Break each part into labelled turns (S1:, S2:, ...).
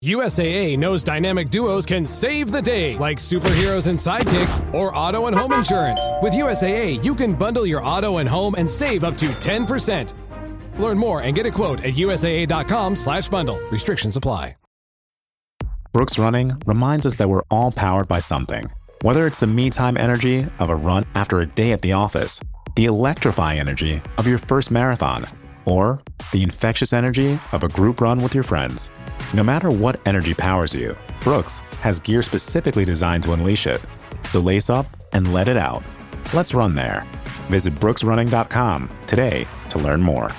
S1: USAA knows dynamic duos can save the day, like superheroes and sidekicks or auto and home insurance. With USAA, you can bundle your auto and home and save up to 10%. Learn more and get a quote at USAA.com/bundle. Restrictions apply.
S2: Brooks Running reminds us that we're all powered by something. Whether it's the me-time energy of a run after a day at the office, the electrifying energy of your first marathon, or the infectious energy of a group run with your friends. No matter what energy powers you, Brooks has gear specifically designed to unleash it. So lace up and let it out. Let's run there. Visit brooksrunning.com today to learn more.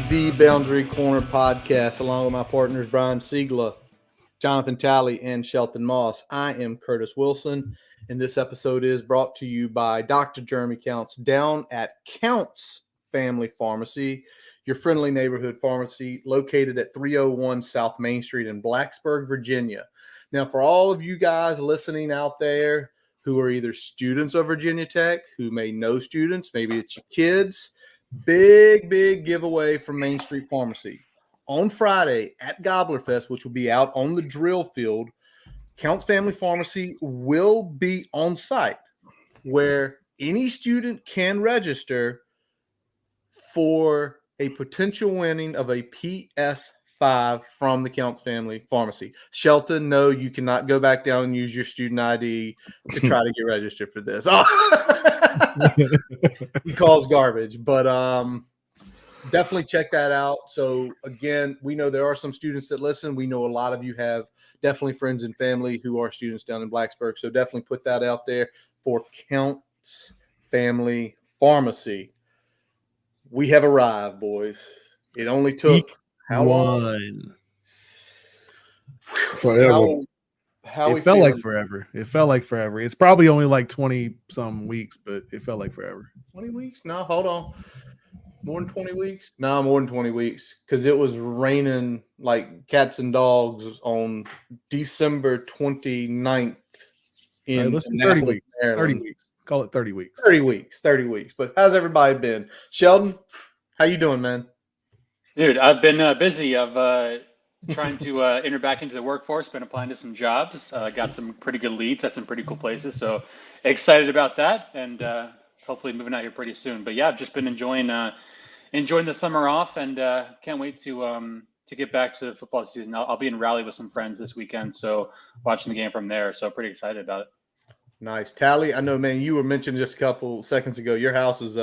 S3: The Boundary Corner podcast, along with my partners Brian Siegler, Jonathan Talley, and Shelton Moss. I am Curtis Wilson, and this episode is brought to you by Dr. Jeremy Counts down at Counts Family Pharmacy, your friendly neighborhood pharmacy located at 301 South Main Street in Blacksburg, Virginia. Now, for all of you guys listening out there who are either students of Virginia Tech, who may know students, maybe it's your kids, big giveaway from Main Street Pharmacy. On Friday at Gobbler Fest, which will be out on the drill field, Counts Family Pharmacy will be on site where any student can register for a potential winning of a PS5 from the Counts Family Pharmacy. Shelton, no, you cannot go back down and use your student ID to try to get registered for this. He calls garbage, but definitely check that out. So again, we know there are some students that listen. We know a lot of you have definitely friends and family who are students down in Blacksburg. So definitely put that out there for Counts Family Pharmacy. We have arrived, boys. It only took how long?
S4: Forever.
S3: How
S4: it felt like forever. It felt like forever. It's probably only like 20-some weeks, but it felt like forever.
S3: 20 weeks? No, hold on. More than 20 weeks? No, more than 20 weeks. Because it was raining like cats and dogs on December 29th in
S4: right, 30 weeks.
S3: Maryland.
S4: 30 weeks. Call it 30 weeks.
S3: 30 weeks. But how's everybody been? Sheldon, how you doing, man?
S5: Dude, I've been busy. I've trying to enter back into the workforce, been applying to some jobs, got some pretty good leads at some pretty cool places. So excited about that, and hopefully moving out here pretty soon. But yeah, I've just been enjoying the summer off, and can't wait to get back to the football season. I'll be in Raleigh with some friends this weekend, so watching the game from there. So pretty excited about it.
S3: Nice. Tally, I know, man, you were mentioning just a couple seconds ago, your house is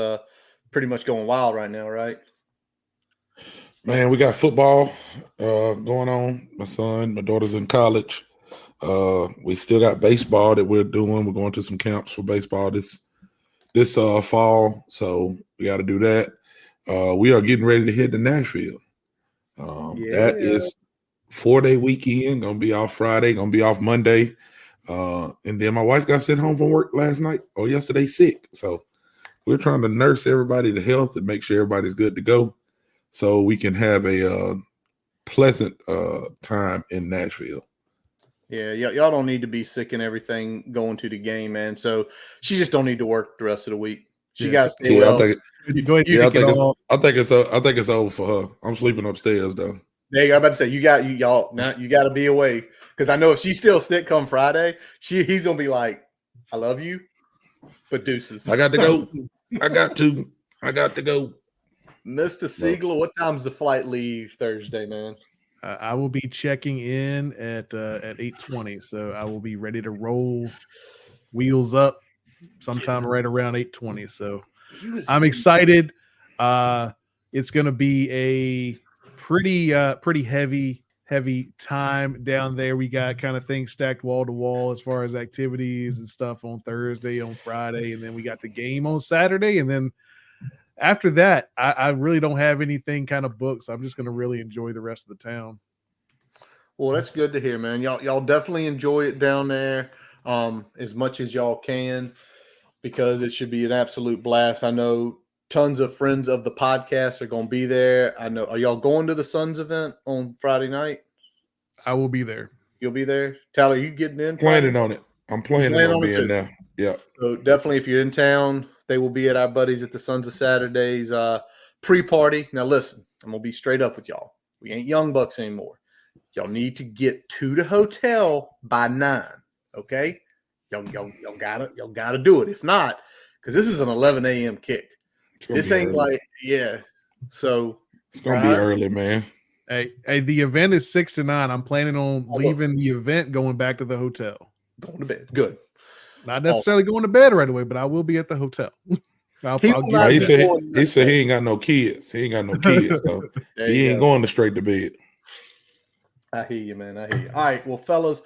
S3: pretty much going wild right now, right?
S4: Man, we got football going on. My son, my daughter's in college. We still got baseball that we're doing. We're going to some camps for baseball this fall, so we got to do that. We are getting ready to head to Nashville. That is 4-day weekend. Gonna be off Friday. Gonna be off Monday. And then my wife got sent home from work yesterday sick. So we're trying to nurse everybody to health and make sure everybody's good to go, so we can have a pleasant time in Nashville.
S3: Yeah, y'all don't need to be sick and everything going to the game, man. So she just don't need to work the rest of the week. She got to stay well.
S4: I think it's over for her. I'm sleeping upstairs though.
S3: Yeah, I'm about to say you got to be away, because I know if she's still sick come Friday, he's gonna be like, "I love you, but deuces."
S4: I got to go. I got to go.
S3: Mr. Siegler, what time's the flight leave Thursday, man?
S6: I will be checking in at 8:20, so I will be ready to roll wheels up sometime right around 8:20. So I'm excited. It's going to be a pretty heavy time down there. We got kind of things stacked wall to wall as far as activities and stuff on Thursday, on Friday, and then we got the game on Saturday. And then after that, I really don't have anything kind of booked, so I'm just going to really enjoy the rest of the town.
S3: Well, that's good to hear, man. Y'all definitely enjoy it down there as much as y'all can, because it should be an absolute blast. I know tons of friends of the podcast are going to be there. I know. Are y'all going to the Suns event on Friday night?
S6: I will be there.
S3: You'll be there? Tyler, you getting in?
S4: Planning on it. I'm planning on being there. Yeah.
S3: So definitely, if you're in town, they will be at our buddies at the Sons of Saturdays pre-party. Now, listen, I'm going to be straight up with y'all. We ain't young bucks anymore. Y'all need to get to the hotel by 9, okay? Y'all gotta do it. If not, because this is an 11 a.m. kick. This ain't early. So
S4: it's gonna be early, man.
S6: Hey, the event is 6 to 9. I'm planning on leaving the event, going back to the hotel.
S3: Going to bed. Good.
S6: Not necessarily going to bed right away, but I will be at the hotel.
S4: He said he ain't got no kids. He ain't got no kids, so he ain't going straight to bed.
S3: I hear you, man. I hear you. All right, well, fellas,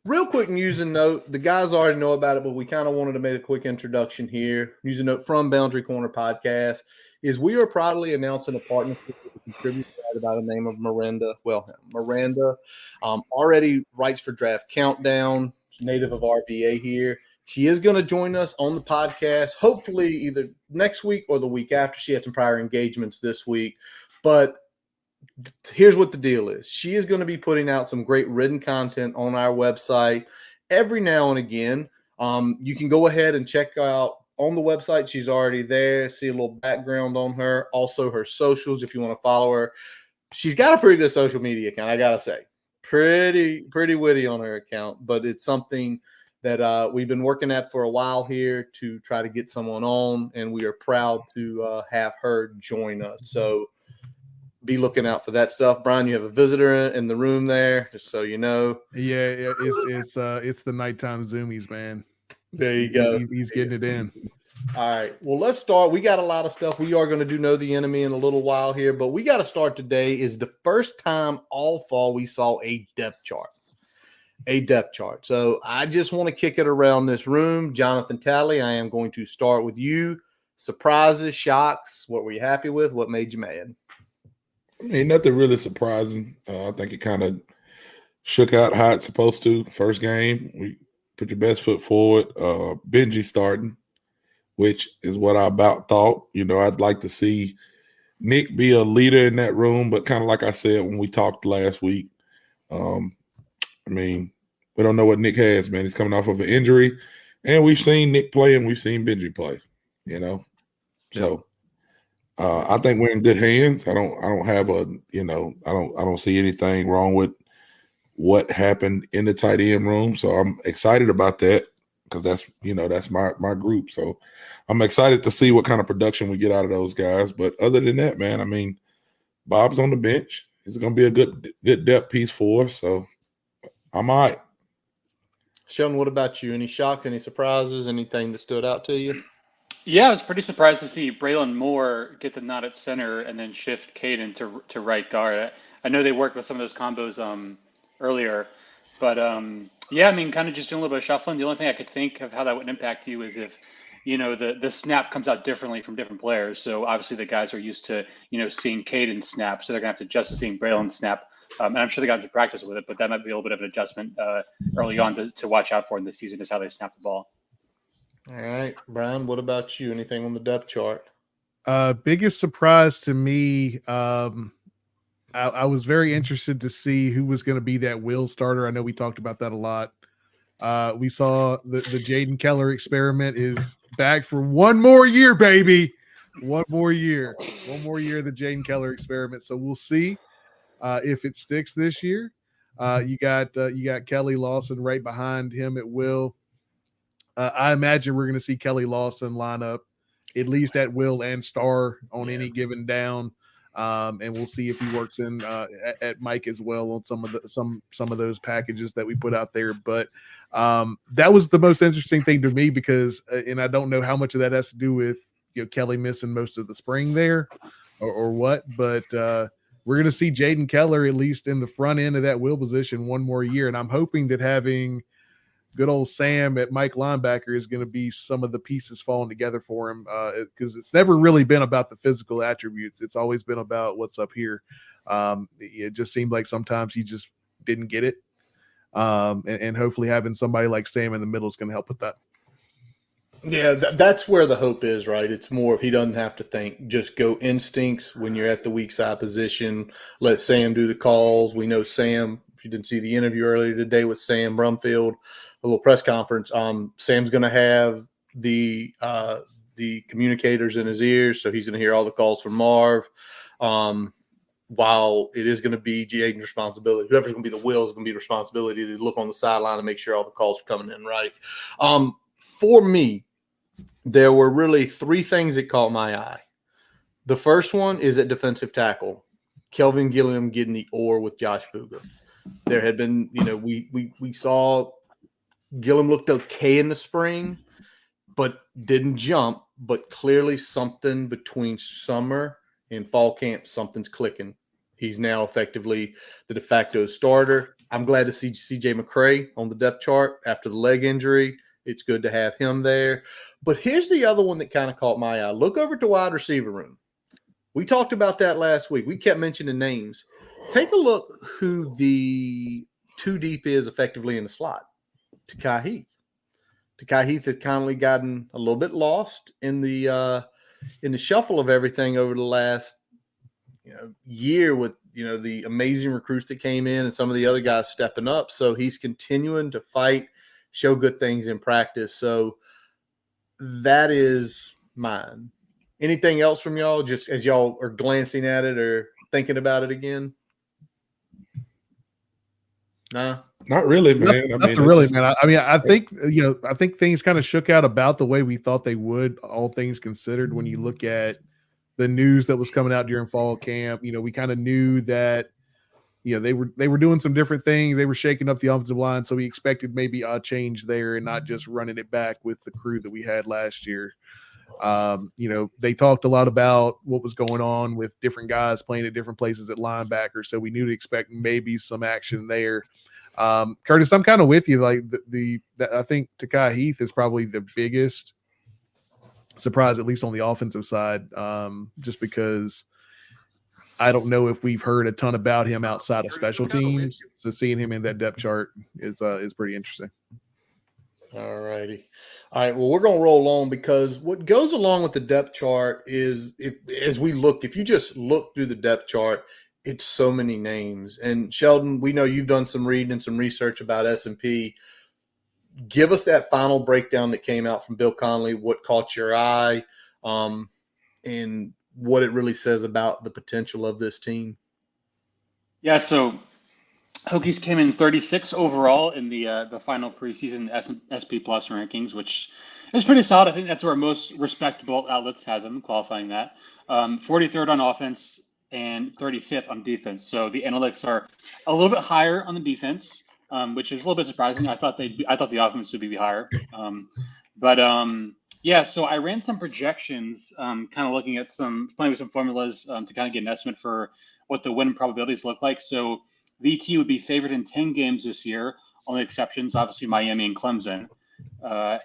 S3: real quick news and note. The guys already know about it, but we kind of wanted to make a quick introduction here. News and note from Boundary Corner Podcast is we are proudly announcing a partnership with a contributor by the name of Miranda. Well, Miranda already writes for Draft Countdown, native of RVA here. She is going to join us on the podcast, hopefully either next week or the week after. She had some prior engagements this week, but here's what the deal is. She is going to be putting out some great written content on our website every now and again. You can go ahead and check out on the website. She's already there. See a little background on her. Also her socials if you want to follow her. She's got a pretty good social media account, I got to say. Pretty witty on her account, but it's something that we've been working at for a while here to try to get someone on, and we are proud to have her join us. So be looking out for that stuff. Brian, you have a visitor in the room there, just so you know.
S6: Yeah, it's the nighttime zoomies, man.
S3: There you go.
S6: He's getting it in.
S3: All right. Well, let's start. We got a lot of stuff. We are going to do Know the Enemy in a little while here, but we got to start today. Is the first time all fall we saw a depth chart. A depth chart. So I just want to kick it around this room. Jonathan Talley, I am going to start with you. Surprises, shocks. What were you happy with? What made you mad?
S4: Ain't nothing really surprising. I think it kind of shook out how it's supposed to. First game, we put your best foot forward. Benji starting, which is what I about thought. You know, I'd like to see Nick be a leader in that room, but kind of like I said when we talked last week, I mean, we don't know what Nick has, man. He's coming off of an injury, and we've seen Nick play and we've seen Benji play, you know. So I think we're in good hands. I don't have I don't see anything wrong with what happened in the tight end room. So I'm excited about that because that's my group. So I'm excited to see what kind of production we get out of those guys. But other than that, man, I mean, Bob's on the bench. It's going to be a good depth piece for us. So I'm all right.
S3: Sheldon, what about you? Any shocks, any surprises, anything that stood out to you?
S5: Yeah, I was pretty surprised to see Braylon Moore get the nod at center and then shift Caden to right guard. I know they worked with some of those combos earlier, but yeah, I mean, kind of just doing a little bit of shuffling. The only thing I could think of how that would impact you is if, you know, the snap comes out differently from different players. So obviously the guys are used to, you know, seeing Caden snap, so they're gonna have to adjust to seeing Braylon snap. And I'm sure they got into practice with it, but that might be a little bit of an adjustment early on to watch out for in the season, is how they snap the ball.
S3: All right, Brian, what about you? Anything on the depth chart?
S6: Biggest surprise to me, I was very interested to see who was going to be that Will starter. I know we talked about that a lot. We saw the Jaden Keller experiment is back for one more year, baby. One more year, the Jaden Keller experiment. So we'll see if it sticks this year. You got Kelly Lawson right behind him at Will. I imagine we're going to see Kelly Lawson line up at least at Will and Star on any given down, and we'll see if he works in at Mike as well on some of those packages that we put out there. But that was the most interesting thing to me because, and I don't know how much of that has to do with Kelly missing most of the spring there or what, but we're going to see Jaden Keller at least in the front end of that will position one more year. And I'm hoping that having good old Sam at Mike linebacker is going to be some of the pieces falling together for him, because it's never really been about the physical attributes. It's always been about what's up here. It just seemed like sometimes he just didn't get it. And hopefully having somebody like Sam in the middle is going to help with that.
S3: Yeah, that's where the hope is, right? It's more if he doesn't have to think, just go instincts when you're at the weak side position. Let Sam do the calls. We know Sam, if you didn't see the interview earlier today with Sam Brumfield, a little press conference, Sam's going to have the communicators in his ears, so he's going to hear all the calls from Marv. While it is going to be Jaden's responsibility, whoever's going to be the will is going to be responsibility to look on the sideline and make sure all the calls are coming in right. For me, there were really three things that caught my eye. The first one is at defensive tackle, Kelvin Gilliam getting the oar with Josh Fuga. There had been, we saw Gilliam looked okay in the spring, but didn't jump. But clearly something between summer and fall camp, something's clicking. He's now effectively the de facto starter. I'm glad to see CJ McCray on the depth chart after the leg injury. It's good to have him there. But here's the other one that kind of caught my eye. Look over at the wide receiver room. We talked about that last week. We kept mentioning names. Take a look who the two deep is effectively in the slot. Takai Heath. Takai Heath has kindly gotten a little bit lost in the shuffle of everything over the last year with the amazing recruits that came in and some of the other guys stepping up. So he's continuing to fight, show good things in practice. So that is mine. Anything else from y'all, just as y'all are glancing at it or thinking about it again? Nah,
S4: not really, man.
S6: I think things kind of shook out about the way we thought they would, all things considered. When you look at the news that was coming out during fall camp, we kind of knew that they were doing some different things. They were shaking up the offensive line, so we expected maybe a change there and not just running it back with the crew that we had last year. They talked a lot about what was going on with different guys playing at different places at linebacker, so we knew to expect maybe some action there. Curtis, I'm kind of with you. Like I think Takai Heath is probably the biggest surprise, at least on the offensive side, just because I don't know if we've heard a ton about him outside of special teams. So seeing him in that depth chart is pretty interesting.
S3: All righty. All right. Well, we're going to roll on because what goes along with the depth chart is if you just look through the depth chart, it's so many names. And Sheldon, we know you've done some reading and some research about S&P. Give us that final breakdown that came out from Bill Connolly, what caught your eye, and what it really says about the potential of this team.
S5: Yeah, so Hokies came in 36 overall in the final preseason SP Plus rankings, which is pretty solid. I think that's where most respectable outlets had them, qualifying that. 43rd on offense and 35th on defense. So the analytics are a little bit higher on the defense, which is a little bit surprising. I thought the offense would be higher. Yeah, so I ran some projections, kind of looking at playing with some formulas to kind of get an estimate for what the win probabilities look like. So VT would be favored in 10 games this year, only exceptions, obviously Miami and Clemson.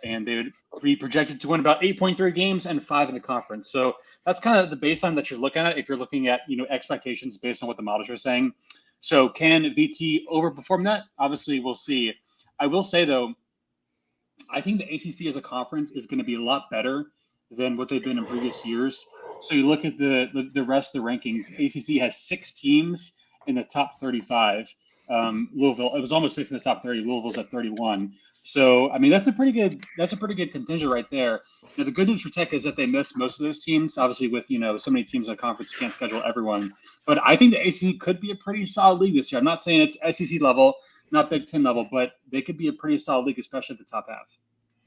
S5: And they would be projected to win about 8.3 games and 5 in the conference. So that's kind of the baseline that you're looking at if you're looking at expectations based on what the models are saying. So can VT overperform that? Obviously, we'll see. I will say, though, I think the ACC as a conference is going to be a lot better than what they've been in previous years. So you look at the rest of the rankings. ACC has 6 teams in the top 35. Louisville, it was almost 6 in the top 30. Louisville's at 31. So I mean that's a pretty good contingent right there. Now the good news for Tech is that they missed most of those teams. Obviously, with so many teams in the conference, you can't schedule everyone. But I think the ACC could be a pretty solid league this year. I'm not saying it's SEC level, not Big Ten level, but they could be a pretty solid league, especially at the top half.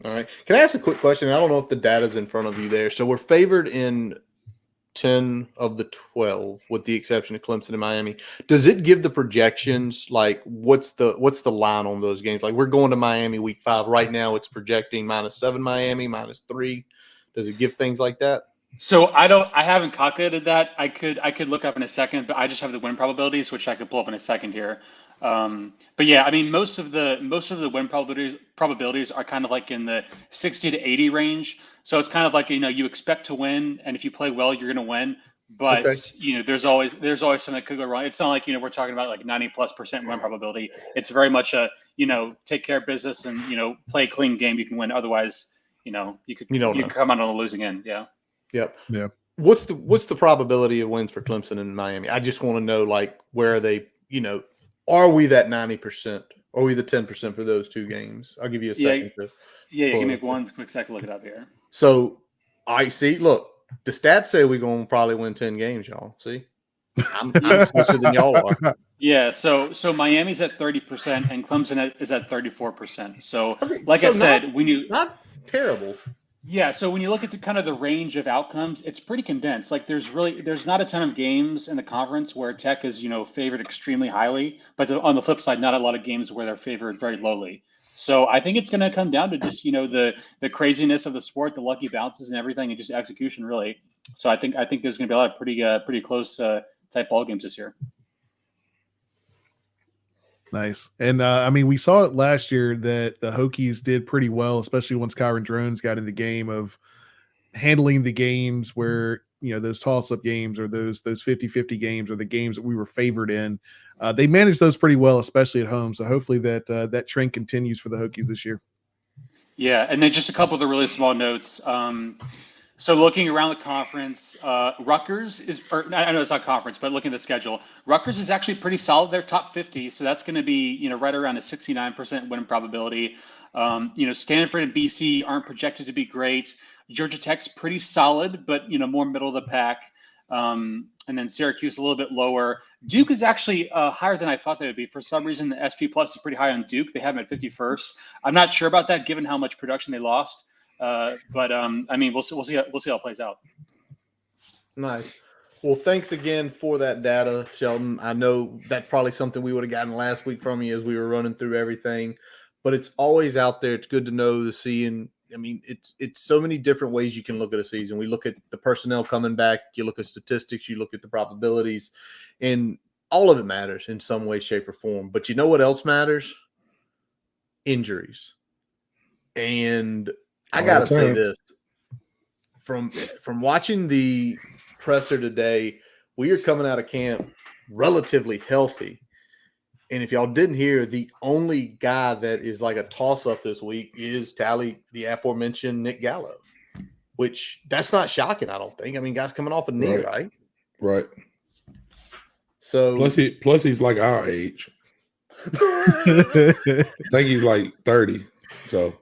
S3: All right. Can I ask a quick question? I don't know if the data's in front of you there. So we're favored in 10 of the 12, with the exception of Clemson and Miami. Does it give the projections, like what's the line on those games? Like we're going to Miami week 5 right now. It's projecting -7 Miami, -3. Does it give things like that?
S5: So I haven't calculated that. I could look up in a second, but I just have the win probabilities, which I could pull up in a second here. But yeah, I mean, most of the win probabilities are kind of like in the 60 to 80 range. So it's kind of like, you expect to win, and if you play well, you're going to win. But
S3: Okay.
S5: there's always something that could go wrong. It's not like, we're talking about like 90+% win probability. It's very much a, take care of business and, play a clean game, you can win. Otherwise, you could come out on the losing end. Yeah.
S3: Yep.
S6: Yeah.
S3: What's the probability of wins for Clemson and Miami? I just want to know, like, where are they, are we that 90%? Are we the 10% for those two games? I'll give you a second.
S5: Give me one quick second to look it up here.
S3: So I see, look, the stats say we're going to probably win 10 games, y'all. See? I'm closer than y'all are.
S5: Yeah, so Miami's at 30% and Clemson is at 34%. So,
S3: Okay,
S5: like
S3: so
S5: I said,
S3: not terrible.
S5: Yeah, so when you look at the kind of the range of outcomes, it's pretty condensed. Like there's not a ton of games in the conference where Tech is, favored extremely highly, but on the flip side, not a lot of games where they're favored very lowly. So I think it's going to come down to just, the craziness of the sport, the lucky bounces and everything, and just execution really. So I think there's going to be a lot of pretty close type ball games this year.
S6: Nice. And I mean, we saw it last year that the Hokies did pretty well, especially once Kyron Drones got in the game of handling the games where, those toss-up games or those 50-50 games or the games that we were favored in. They managed those pretty well, especially at home. So hopefully that trend continues for the Hokies this year. Yeah,
S5: and then just a couple of the really small notes. So looking around the conference, Rutgers I know it's not conference, but looking at the schedule, Rutgers is actually pretty solid. They're top 50, so that's going to be, right around a 69% win probability. Stanford and BC aren't projected to be great. Georgia Tech's pretty solid, but, more middle of the pack. And then Syracuse a little bit lower. Duke is actually higher than I thought they would be. For some reason, the SP Plus is pretty high on Duke. They have them at 51st. I'm not sure about that, given how much production they lost. But I mean, we'll see how it plays out.
S3: Nice. Well, thanks again for that data, Sheldon. I know that's probably something we would have gotten last week from you as we were running through everything, but it's always out there. It's good to know to see. And I mean, it's so many different ways you can look at a season. We look at the personnel coming back. You look at statistics. You look at the probabilities, and all of it matters in some way, shape, or form. But you know what else matters? Injuries. And I gotta say this, from watching the presser today, we are coming out of camp relatively healthy. And if y'all didn't hear, the only guy that is like a toss-up this week is the aforementioned Nick Gallo, which that's not shocking, I don't think. I mean, guys coming off a knee, right?
S4: Right.
S3: So
S4: plus he's like our age. I think he's like 30. So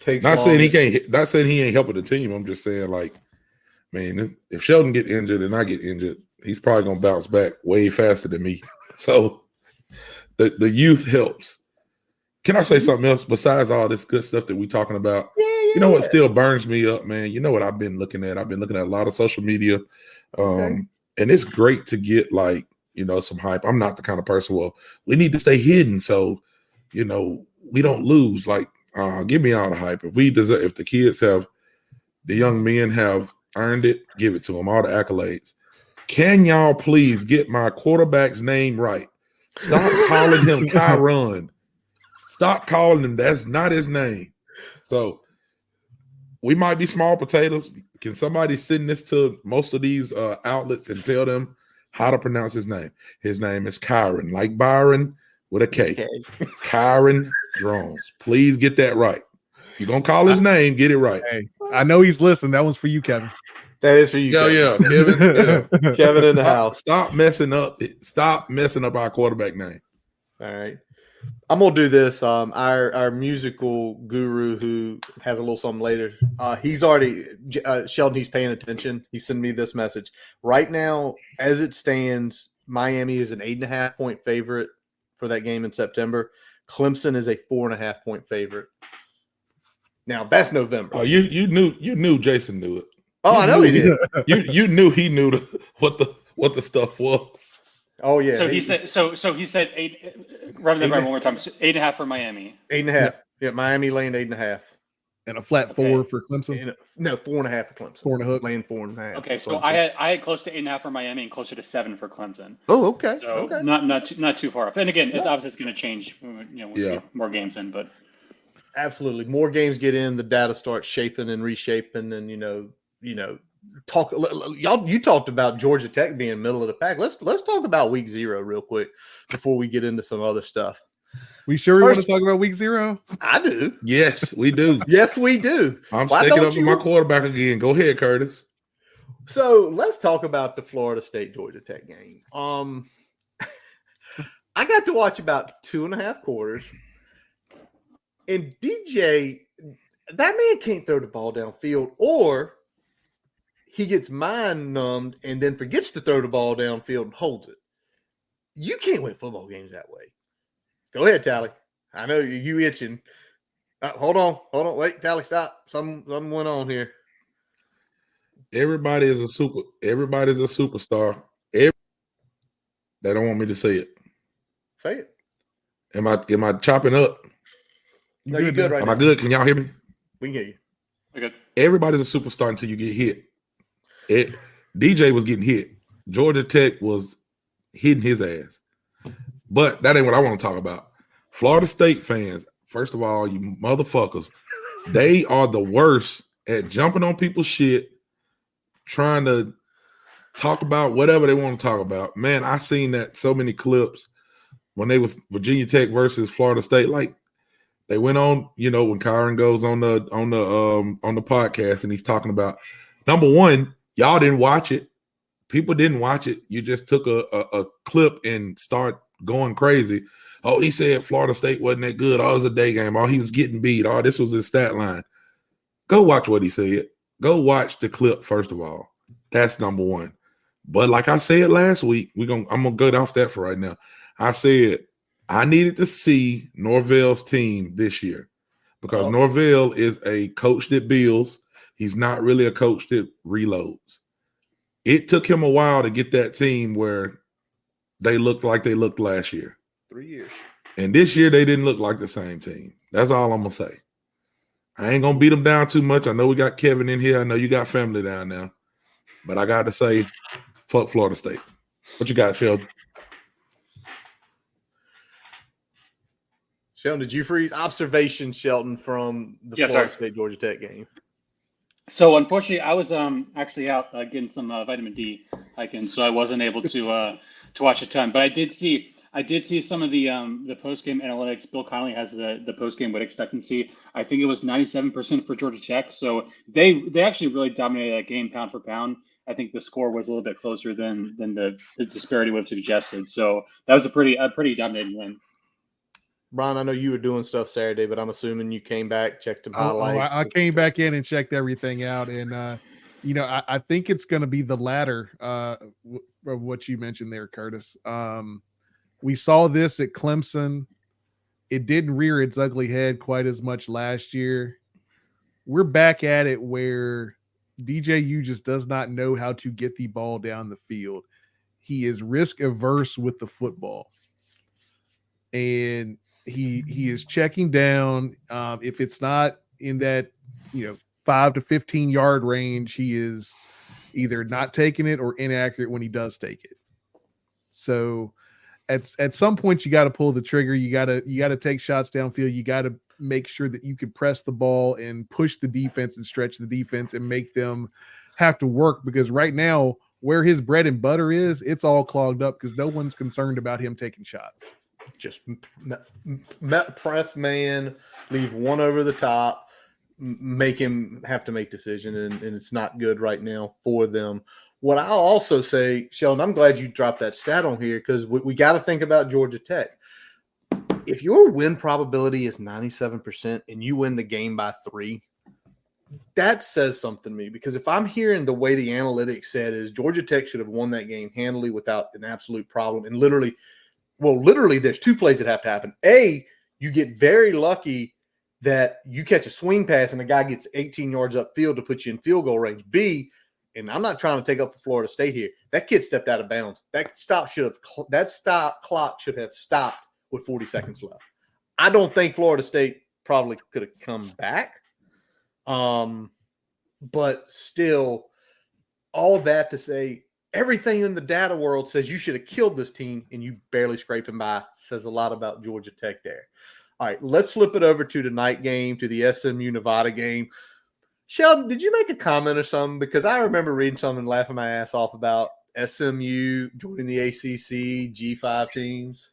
S4: not saying he ain't helping the team. I'm just saying, like, man, if Sheldon get injured and I get injured, he's probably gonna bounce back way faster than me. So the youth helps. Can I say something else besides all this good stuff that we talking about?
S3: Yeah.
S4: You know what still burns me up, man? You know what I've been looking at? I've been looking at a lot of social media. And it's great to get, like, some hype. I'm not the kind of person, well, we need to stay hidden so, we don't lose. Like, give me all the hype. If the young men have earned it, give it to them, all the accolades. Can y'all please get my quarterback's name right? Stop calling him Kyron. Stop calling him. That's not his name. So we might be small potatoes. Can somebody send this to most of these outlets and tell them how to pronounce his name? His name is Kyron, like Byron with a K. Okay. Kyron Drones. Please get that right. If you're going to call his name, get it right.
S6: Hey, I know he's listening. That one's for you, Kevin.
S3: That is for you.
S4: Yeah, Kevin. Yeah.
S3: Kevin in the house.
S4: Stop messing up our quarterback name.
S3: All right. I'm gonna do this. Our musical guru who has a little something later. He's already Sheldon. He's paying attention. He sent me this message right now. As it stands, Miami is an 8.5 point favorite for that game in September. Clemson is a 4.5 point favorite. Now that's November.
S4: Oh, you knew Jason knew it.
S3: Oh, I know he did.
S4: You knew he knew what the stuff was.
S3: Oh yeah.
S5: So he said 8. Run that one more time. 8.5 for Miami.
S3: 8.5. Yeah, Miami laying 8.5.
S6: And a flat 4 for Clemson.
S3: No, 4.5 for Clemson.
S6: 4.5.
S3: Laying 4.5.
S5: Okay, so I had close to 8.5 for Miami and closer to 7 for Clemson.
S3: Oh, okay.
S5: So
S3: okay.
S5: not too far off. And again, it's obviously going to change. When we get more games in, but
S3: absolutely, more games get in, the data starts shaping and reshaping, and talk. Y'all, you talked about Georgia Tech being middle of the pack. Let's talk about week 0 real quick before we get into some other stuff.
S6: We sure want to talk about week 0?
S3: I do.
S4: Yes, we do.
S3: Yes, we do.
S4: I'm sticking up for my quarterback again. Go ahead, Curtis.
S3: So let's talk about the Florida State Georgia Tech game. I got to watch about 2.5 quarters, and DJ, that man can't throw the ball downfield, or he gets mind numbed and then forgets to throw the ball downfield and holds it. You can't win football games that way. Go ahead, Tally. I know you itching. Hold on. Wait, Tally, stop. Something went on here.
S4: Everybody's a superstar. They don't want me to say it.
S3: Say it.
S4: Am I chopping up?
S3: No, you're good right now.
S4: Am I good? Can y'all hear me?
S3: We can hear you.
S5: Okay.
S4: Everybody's a superstar until you get hit. DJ was getting hit. Georgia Tech was hitting his ass. But that ain't what I want to talk about. Florida State fans, first of all, you motherfuckers, they are the worst at jumping on people's shit, trying to talk about whatever they want to talk about. Man, I seen that so many clips when they was Virginia Tech versus Florida State. Like, they went on, when Kyron goes on the podcast and he's talking about, number one, y'all didn't watch it. People didn't watch it. You just took a clip and start going crazy. Oh, he said Florida State wasn't that good. Oh, it was a day game. Oh, he was getting beat. Oh, this was his stat line. Go watch what he said. Go watch the clip, first of all. That's number one. But like I said last week, I'm gonna go off that for right now. I said I needed to see Norvell's team this year because Norvell is a coach that builds. He's not really a coach that reloads. It took him a while to get that team where they looked like they looked last year.
S3: 3 years.
S4: And this year they didn't look like the same team. That's all I'm gonna say. I ain't gonna beat them down too much. I know we got Kevin in here. I know you got family down there. But I got to say, fuck Florida State. What you got, Sheldon?
S3: Sheldon, did you freeze? Observation, Shelton, from the Florida State Georgia Tech game.
S5: So unfortunately, I was actually out getting some vitamin D hiking, so I wasn't able to watch a ton. But I did see some of the post game analytics. Bill Connolly has the post game win expectancy. I think it was 97% for Georgia Tech. So they actually really dominated that game pound for pound. I think the score was a little bit closer than the disparity would have suggested. So that was a pretty dominating win.
S3: Brian, I know you were doing stuff Saturday, but I'm assuming you came back, checked some highlights.
S6: I came back in and checked everything out, and I think it's going to be the latter of what you mentioned there, Curtis. We saw this at Clemson. It didn't rear its ugly head quite as much last year. We're back at it where DJU just does not know how to get the ball down the field. He is risk averse with the football, and he is checking down. If it's not in that 5 to 15 yard range, he is either not taking it or inaccurate when he does take it. So at some point you got to pull the trigger. You got to take shots downfield. You got to make sure that you can press the ball and push the defense and stretch the defense and make them have to work, because right now where his bread and butter is, it's all clogged up because no one's concerned about him taking shots.
S3: Just press man, leave one over the top, make him have to make decision, and it's not good right now for them. What I'll also say, Sheldon, I'm glad you dropped that stat on here, because we got to think about Georgia Tech. If your win probability is 97% and you win the game by 3, that says something to me, because if I'm hearing the way the analytics said is Georgia Tech should have won that game handily without an absolute problem, and literally there's 2 plays that have to happen. A, you get very lucky that you catch a swing pass and the guy gets 18 yards upfield to put you in field goal range. B, and I'm not trying to take up for Florida State here, that kid stepped out of bounds. That stop clock should have stopped with 40 seconds left. I don't think Florida State probably could have come back But still, all that to say, everything in the data world says you should have killed this team, and you barely scraping by. Says a lot about Georgia Tech there. All right, let's flip it over to the night game, to the SMU Nevada game. Sheldon, did you make a comment or something? Because I remember reading something and laughing my ass off about SMU joining the ACC G5 teams.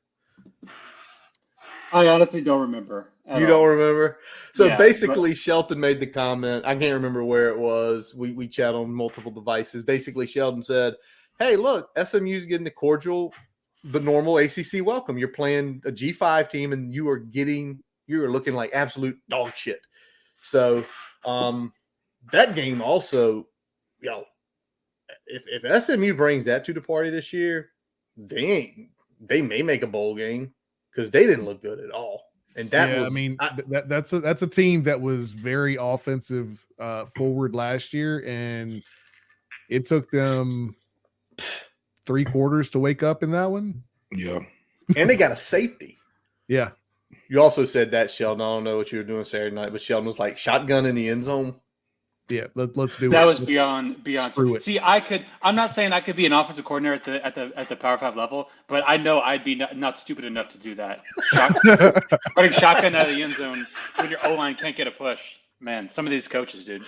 S5: I honestly don't remember.
S3: You don't remember? So
S5: Yeah,
S3: basically, Shelton made the comment. I can't remember where it was. We chat on multiple devices. Basically, Sheldon said, hey, look, SMU's getting the normal ACC welcome. You're playing a G5 team, and you are looking like absolute dog shit. So that game also, if SMU brings that to the party this year, they may make a bowl game because they didn't look good at all. And
S6: that's a team that was very offensive forward last year, and it took them 3 quarters to wake up in that one.
S4: Yeah.
S3: And they got a safety.
S6: Yeah.
S3: You also said that, Sheldon. I don't know what you were doing Saturday night, but Sheldon was like shotgun in the end zone.
S6: Yeah, let's do
S5: that.
S6: It.
S5: Was beyond. See, I'm not saying I could be an offensive coordinator at the Power 5 level, but I know I'd be not stupid enough to do that. Putting shotgun out of the end zone when your O-line can't get a push. Man, some of these coaches, dude.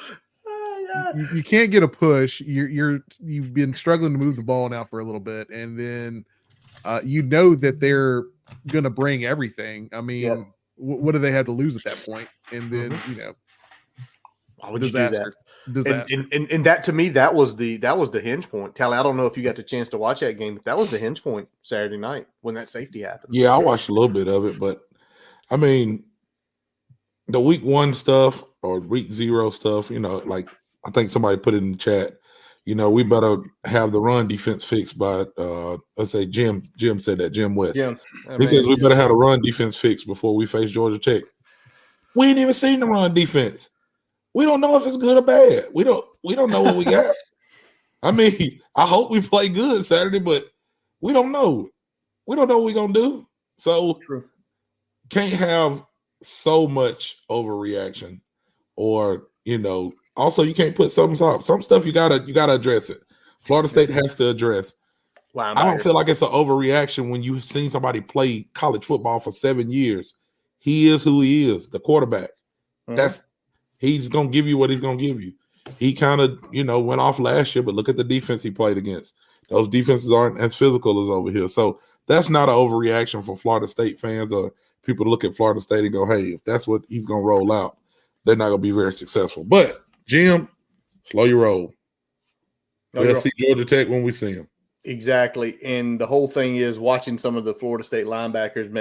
S6: You can't get a push. You've been struggling to move the ball now for a little bit, and then that they're going to bring everything. I mean, what do they have to lose at that point? And then
S3: why would you do that? And that, to me, that was the hinge point. Tally, I don't know if you got the chance to watch that game, but that was the hinge point Saturday night when that safety happened.
S4: Yeah, I watched a little bit of it, but I mean, the week 1 stuff or week 0 stuff, like I think somebody put it in the chat. We better have the run defense fixed by let's say Jim said that, Jim West.
S3: Yeah,
S4: he says we better have the run defense fixed before we face Georgia Tech. We ain't even seen the run defense. We don't know if it's good or bad. We don't know what we got. I mean, I hope we play good Saturday, but we don't know. We don't know what we're gonna do. So can't have so much overreaction, or also you can't put some stuff you gotta address it. Florida State has to address. I don't feel like it's an overreaction when you've seen somebody play college football for 7 years. He is who he is, the quarterback. He's going to give you what he's going to give you. He kind of, went off last year, but look at the defense he played against. Those defenses aren't as physical as over here. So that's not an overreaction for Florida State fans or people to look at Florida State and go, hey, if that's what he's going to roll out, they're not going to be very successful. But, Jim, slow your roll. We'll see Georgia Tech when we see them.
S3: Exactly. And the whole thing is watching some of the Florida State linebackers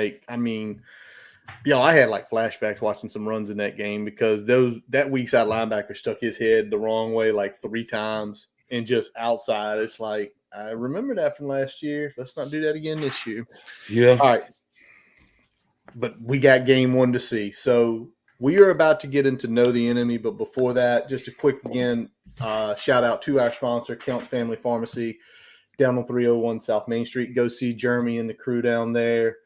S3: I had like flashbacks watching some runs in that game because that weak side linebacker stuck his head the wrong way like 3 times and just outside. It's like, I remember that from last year. Let's not do that again this year.
S4: Yeah.
S3: All right. But we got game 1 to see. So we are about to get into Know the Enemy. But before that, just a quick, shout out to our sponsor, Counts Family Pharmacy, down on 301 South Main Street. Go see Jeremy and the crew down there.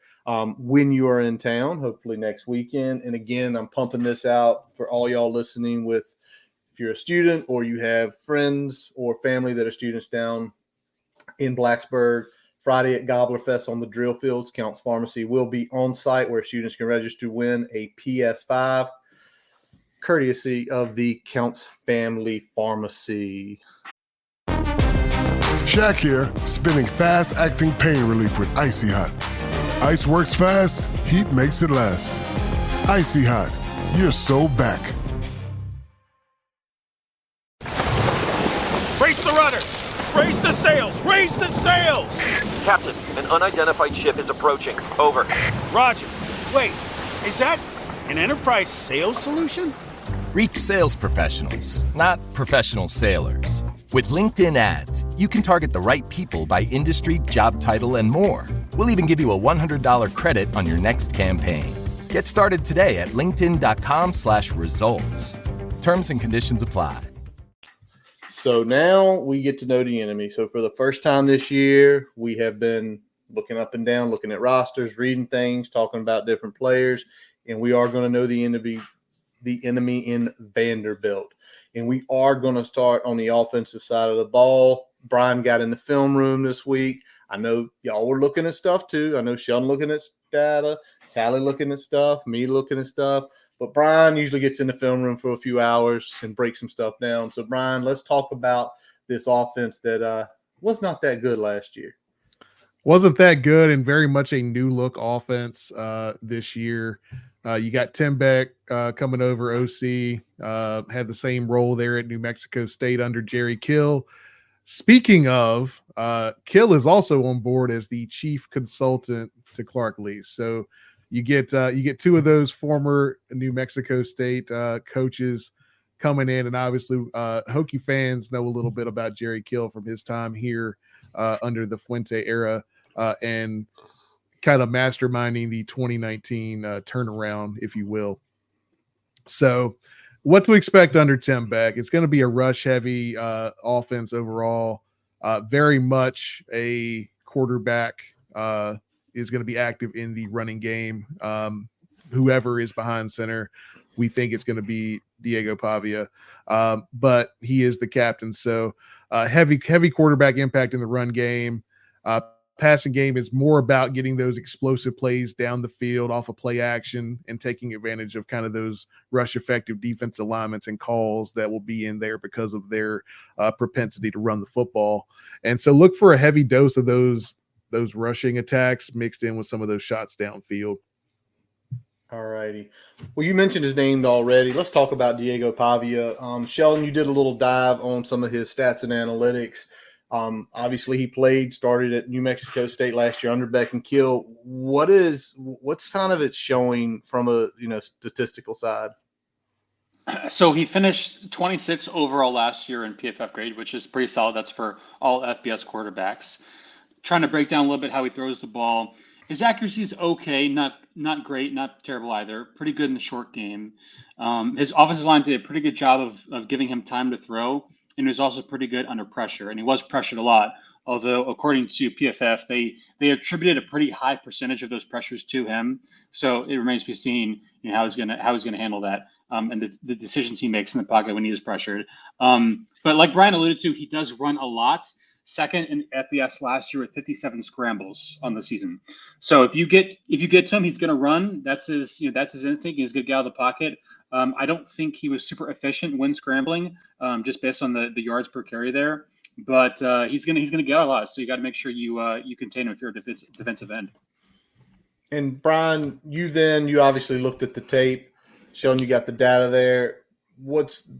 S3: When you are in town, hopefully next weekend. And again, I'm pumping this out for all y'all listening if you're a student or you have friends or family that are students down in Blacksburg. Friday at Gobbler Fest on the drill fields, Counts Pharmacy will be on site where students can register to win a PS5, courtesy of the Counts Family Pharmacy.
S7: Shaq here, spinning fast-acting pain relief with Icy Hot. Ice works fast, heat makes it last. Icy Hot, you're so back.
S8: Raise the rudders! Raise the sails! Raise the sails!
S9: Captain, an unidentified ship is approaching. Over.
S8: Roger. Wait, is that an enterprise sales solution?
S10: Reach sales professionals, not professional sailors. With LinkedIn ads, you can target the right people by industry, job title, and more. We'll even give you a $100 credit on your next campaign. Get started today at linkedin.com/results. Terms and conditions apply.
S3: So now we get to know the enemy. So for the first time this year, we have been looking up and down, looking at rosters, reading things, talking about different players, and we are going to know the enemy the enemy in Vanderbilt. And we are going to start on the offensive side of the ball. Brian got in the film room this week. I know y'all were looking at stuff too. I know Sheldon looking at data, Callie looking at stuff, me looking at stuff. But Brian usually gets in the film room for a few hours and breaks some stuff down. So, Brian, let's talk about this offense that was not that good last year.
S6: Wasn't that good, and very much a new look offense this year. You got Tim Beck coming over, OC, had the same role there at New Mexico State under Jerry Kill. Speaking of, Kill is also on board as the chief consultant to Clark Lease. So you get two of those former New Mexico State coaches coming in, and obviously Hokie fans know a little bit about Jerry Kill from his time here under the Fuente era and kind of masterminding the 2019 turnaround, if you will. So what to expect under Tim Beck? It's going to be a rush-heavy offense overall. Very much a quarterback is going to be active in the running game. Whoever is behind center, we think it's going to be Diego Pavia, but he is the captain. So heavy quarterback impact in the run game. Passing game is more about getting those explosive plays down the field off of play action and taking advantage of kind of those rush effective defense alignments and calls that will be in there because of their propensity to run the football. And so look for a heavy dose of those rushing attacks mixed in with some of those shots downfield.
S3: All righty. Well, you mentioned his name already. Let's talk about Diego Pavia. Sheldon, you did a little dive on some of his stats and analytics. Obviously he started at New Mexico State last year under Beck and Kill. What's kind of it showing from a, statistical side?
S5: So he finished 26 overall last year in PFF grade, which is pretty solid. That's for all FBS quarterbacks. Trying to break down a little bit how he throws the ball. His accuracy is okay, not great, not terrible either. Pretty good in the short game. His offensive line did a pretty good job of giving him time to throw. And he was also pretty good under pressure, and he was pressured a lot. Although, according to PFF, they attributed a pretty high percentage of those pressures to him. So it remains to be seen, how he's gonna handle that, and the decisions he makes in the pocket when he is pressured. But like Brian alluded to, he does run a lot. Second in FBS last year with 57 scrambles on the season. So if you get to him, he's going to run. That's his instinct. He's going to get out of the pocket. I don't think he was super efficient when scrambling, just based on the yards per carry there. But he's gonna get out a lot. So you got to make sure you contain him if you're a defensive end.
S3: And Brian, you obviously looked at the tape. Sheldon, you got the data there.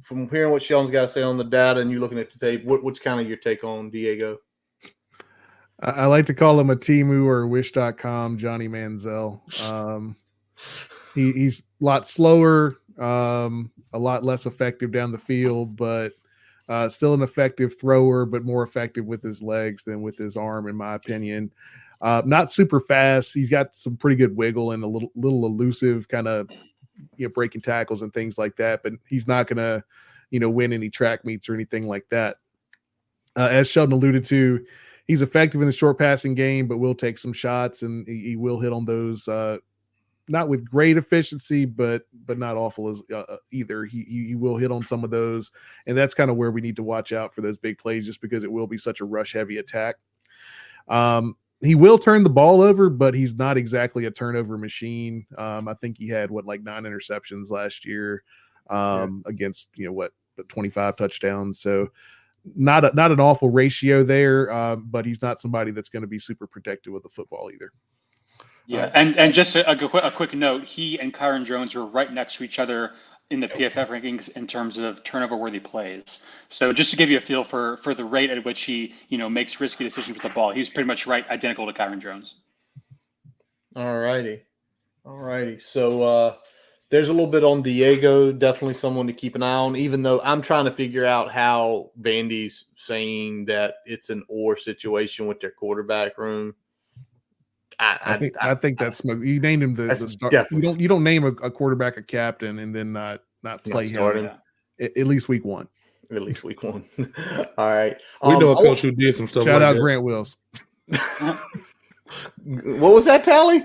S3: From hearing what Sheldon's got to say on the data and you looking at the tape, what's kind of your take on Diego?
S6: I like to call him a Temu or Wish.com Johnny Manziel. He's a lot slower, a lot less effective down the field, but still an effective thrower, but more effective with his legs than with his arm, in my opinion. Not super fast. He's got some pretty good wiggle and a little elusive kind of, breaking tackles and things like that, but he's not going to, win any track meets or anything like that. As Sheldon alluded to, he's effective in the short passing game, but will take some shots and he will hit on those, not with great efficiency, but not awful as either. He will hit on some of those, and that's kind of where we need to watch out for those big plays, just because it will be such a rush heavy attack. He will turn the ball over, but he's not exactly a turnover machine. I think he had 9 interceptions last year against 25 touchdowns. So not an awful ratio there, but he's not somebody that's going to be super protective of the football either.
S5: Yeah, and just a quick note, he and Kyron Jones were right next to each other in the PFF rankings in terms of turnover-worthy plays. So just to give you a feel for the rate at which he, makes risky decisions with the ball, he's pretty much identical to Kyron Jones.
S3: All righty. So there's a little bit on Diego, definitely someone to keep an eye on, even though I'm trying to figure out how Vandy's saying that it's an or situation with their quarterback room.
S6: I think that's you named him the start. You don't name a quarterback a captain and then not play him at least week one.
S3: At least week one. All right.
S4: We know a coach who did some stuff.
S6: Shout out Grant Wills.
S3: What was that, Tally?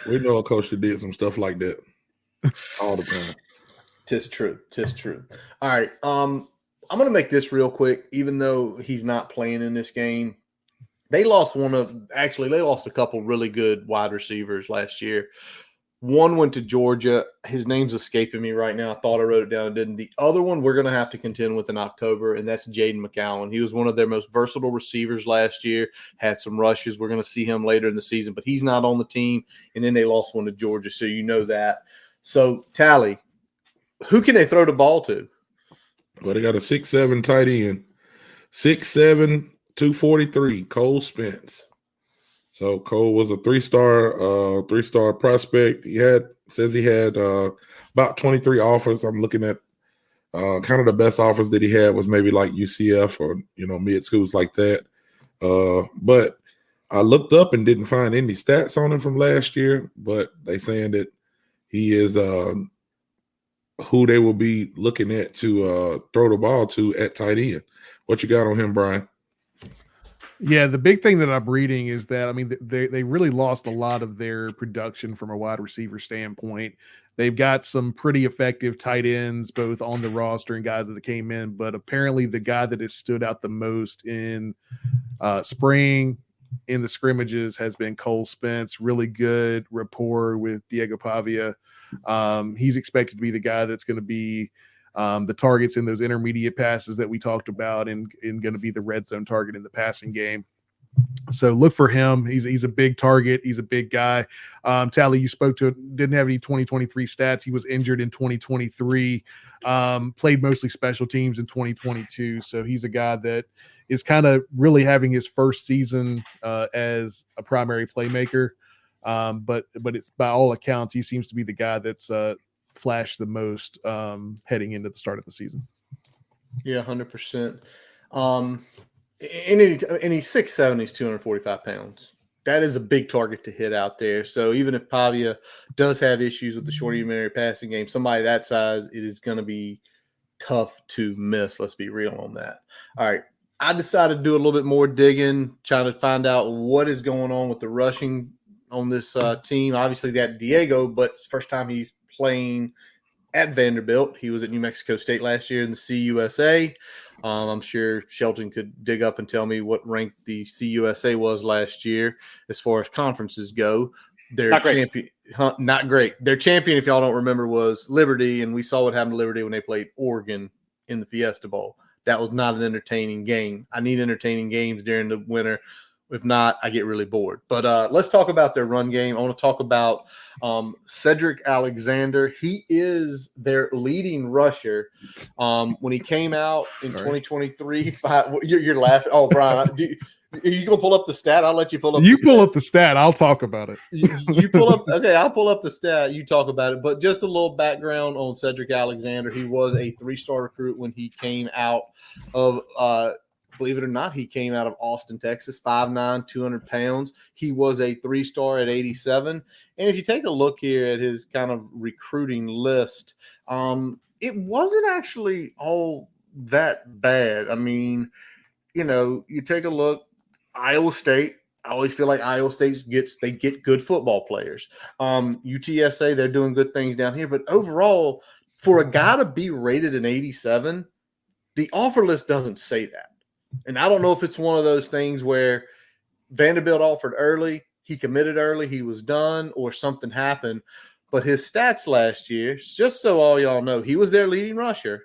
S4: We know a coach who did some stuff like that all the time.
S3: 'Tis true. All right. I'm going to make this real quick, even though he's not playing in this game. They lost a couple really good wide receivers last year. One went to Georgia. His name's escaping me right now. I thought I wrote it down and didn't. The other one we're going to have to contend with in October, and that's Jaden McCowan. He was one of their most versatile receivers last year, had some rushes. We're going to see him later in the season, but he's not on the team, and then they lost one to Georgia, so you know that. So, Tally, who can they throw the ball to?
S4: Well, they got a 6'7" tight end. 6'7", 243, Cole Spence. So Cole was a three-star prospect. He says he had about 23 offers. I'm looking at kind of the best offers that he had was maybe like UCF or mid schools like that. But I looked up and didn't find any stats on him from last year. But they saying that he is who they will be looking at to throw the ball to at tight end. What you got on him, Brian?
S6: Yeah, the big thing that I'm reading is that, I mean, they really lost a lot of their production from a wide receiver standpoint. They've got some pretty effective tight ends, both on the roster and guys that came in, but apparently the guy that has stood out the most in spring in the scrimmages has been Cole Spence. Really good rapport with Diego Pavia. He's expected to be the guy that's going to be the targets in those intermediate passes that we talked about and going to be the red zone target in the passing game. So look for him. He's a big target. He's a big guy. Tally, you spoke to it, didn't have any 2023 stats. He was injured in 2023, played mostly special teams in 2022. So he's a guy that is kind of really having his first season as a primary playmaker. But it's by all accounts, he seems to be the guy that's flashed the most heading into the start of the season.
S3: Yeah, 100%. And he's 6'7", he's 245 pounds. That is a big target to hit out there. So even if Pavia does have issues with the short humanitarian passing game, somebody that size, it is going to be tough to miss. Let's be real on that. All right. I decided to do a little bit more digging, trying to find out what is going on with the rushing on this team. Obviously, that Diego, but it's the first time he's playing at Vanderbilt. He was at New Mexico State last year in the CUSA. I'm sure Shelton could dig up and tell me what rank the CUSA was last year as far as conferences go. Their champion, not great. Their champion, if y'all don't remember, was Liberty, and we saw what happened to Liberty when they played Oregon in the Fiesta Bowl. That was not an entertaining game. I need entertaining games during the winter. If not, I get really bored. But let's talk about their run game. I want to talk about Cedric Alexander. He is their leading rusher. When he came out in 2023, you're laughing. Oh, Brian, are you going to pull up the stat? I'll let you pull up the stat.
S6: You pull up the stat. I'll talk about it.
S3: You pull up. Okay, I'll pull up the stat. You talk about it. But just a little background on Cedric Alexander. He was a 3-star recruit when he came out of believe it or not, he came out of Austin, Texas, 5'9", 200 pounds. He was a 3-star at 87. And if you take a look here at his kind of recruiting list, it wasn't actually all that bad. I mean, you take a look, Iowa State. I always feel like Iowa State get good football players. UTSA, they're doing good things down here. But overall, for a guy to be rated an 87, the offer list doesn't say that. And I don't know if it's one of those things where Vanderbilt offered early, he committed early, he was done, or something happened. But his stats last year, just so all y'all know, he was their leading rusher.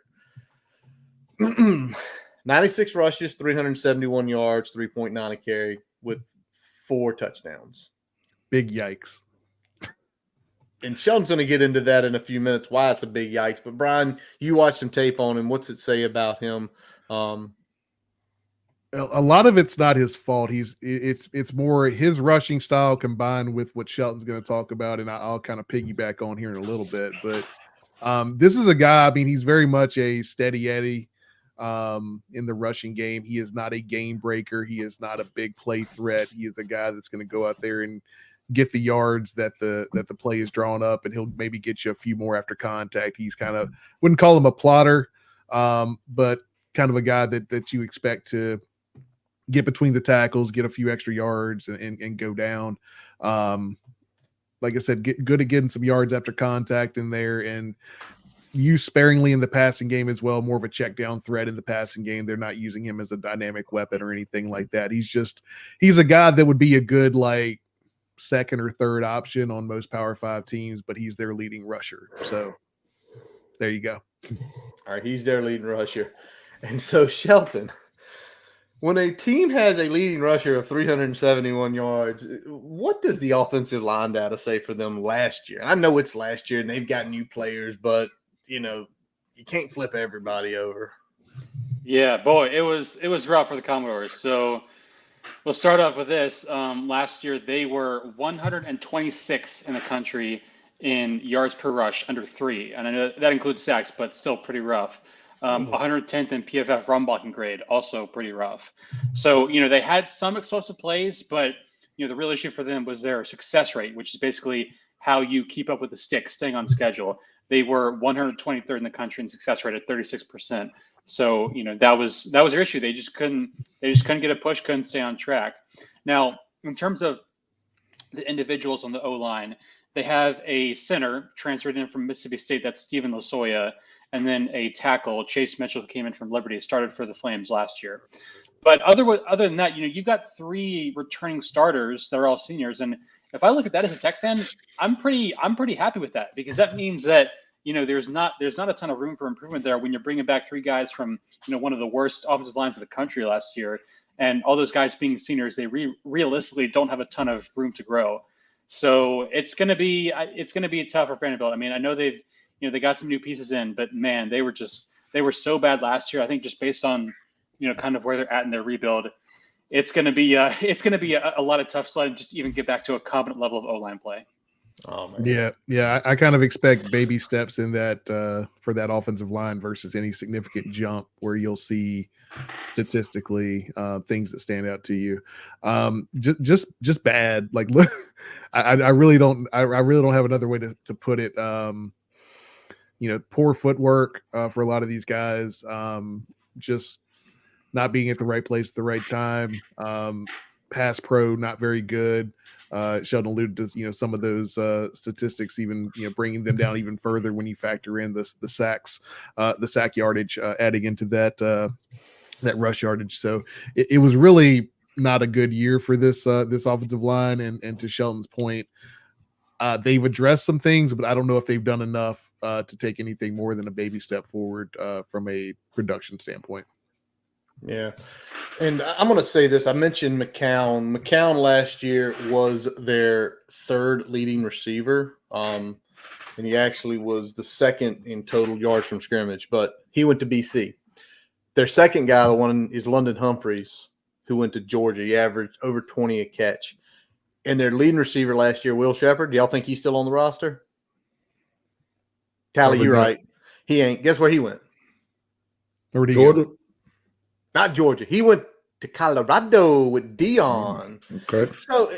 S3: 96 rushes, 371 yards, 3.9 a carry with 4 touchdowns.
S6: Big yikes.
S3: And Sheldon's going to get into that in a few minutes, why it's a big yikes. But, Brian, you watched some tape on him. What's it say about him?
S6: A lot of it's not his fault. It's more his rushing style combined with what Shelton's going to talk about, and I'll kind of piggyback on here in a little bit. But this is a guy, I mean, he's very much a steady Eddie in the rushing game. He is not a game breaker. He is not a big play threat. He is a guy that's going to go out there and get the yards that the play is drawn up, and he'll maybe get you a few more after contact. He's kind of, wouldn't call him a plotter, but kind of a guy that you expect to get between the tackles, get a few extra yards, and go down. Like I said, get good at getting some yards after contact in there. And used sparingly in the passing game as well, more of a check down threat in the passing game. They're not using him as a dynamic weapon or anything like that. He's a guy that would be a good like second or third option on most Power 5 teams, but he's their leading rusher. So there you go.
S3: All right, he's their leading rusher. And so Shelton, when a team has a leading rusher of 371 yards, what does the offensive line data say for them last year? I know it's last year and they've got new players, but, you can't flip everybody over.
S5: Yeah, boy, it was rough for the Commodores. So we'll start off with this. Last year, they were 126 in the country in yards per rush, under 3. And I know that includes sacks, but still pretty rough. 110th in PFF run blocking grade, also pretty rough. So, they had some explosive plays, but, the real issue for them was their success rate, which is basically how you keep up with the stick, staying on schedule. They were 123rd in the country in success rate at 36%. So, that was their issue. They just couldn't get a push, couldn't stay on track. Now, in terms of the individuals on the O-line, they have a center transferred in from Mississippi State, that's Steven Losoya, and then a tackle, Chase Mitchell, who came in from Liberty, started for the Flames last year. But other than that, you've got 3 returning starters that are all seniors, and if I look at that as a Tech fan, I'm pretty happy with that, because that means that there's not a ton of room for improvement there when you're bringing back 3 guys from one of the worst offensive lines of the country last year, and all those guys being seniors, they realistically don't have a ton of room to grow. So it's gonna be tough for Vanderbilt. I mean, I know they got some new pieces in, but man, they were so bad last year. I think just based on kind of where they're at in their rebuild, it's gonna be a lot of tough sledding just to even get back to a competent level of O-line play.
S3: Oh man.
S6: Yeah. I kind of expect baby steps in that for that offensive line versus any significant jump where you'll see statistically things that stand out to you. Just bad. Like, look, I really don't have another way to put it. Poor footwork for a lot of these guys. Just not being at the right place at the right time. Pass pro, not very good. Sheldon alluded to some of those statistics, even bringing them down even further when you factor in the sacks, the sack yardage, adding into that rush yardage. So it was really not a good year for this offensive line. And to Sheldon's point, they've addressed some things, but I don't know if they've done enough to take anything more than a baby step forward from a production standpoint.
S3: Yeah. And I'm going to say this. I mentioned McCown. McCown last year was their 3rd leading receiver. And he actually was the 2nd in total yards from scrimmage, but he went to BC. Their 2nd guy, the one is London Humphreys, who went to Georgia. He averaged over 20 a catch. And their leading receiver last year, Will Shepherd, do y'all think he's still on the roster? Tally, you're right. He ain't. Guess where he went?
S6: Where did he
S4: Georgia?
S6: go?
S3: Not Georgia. He went to Colorado with Dion.
S4: Okay.
S3: So,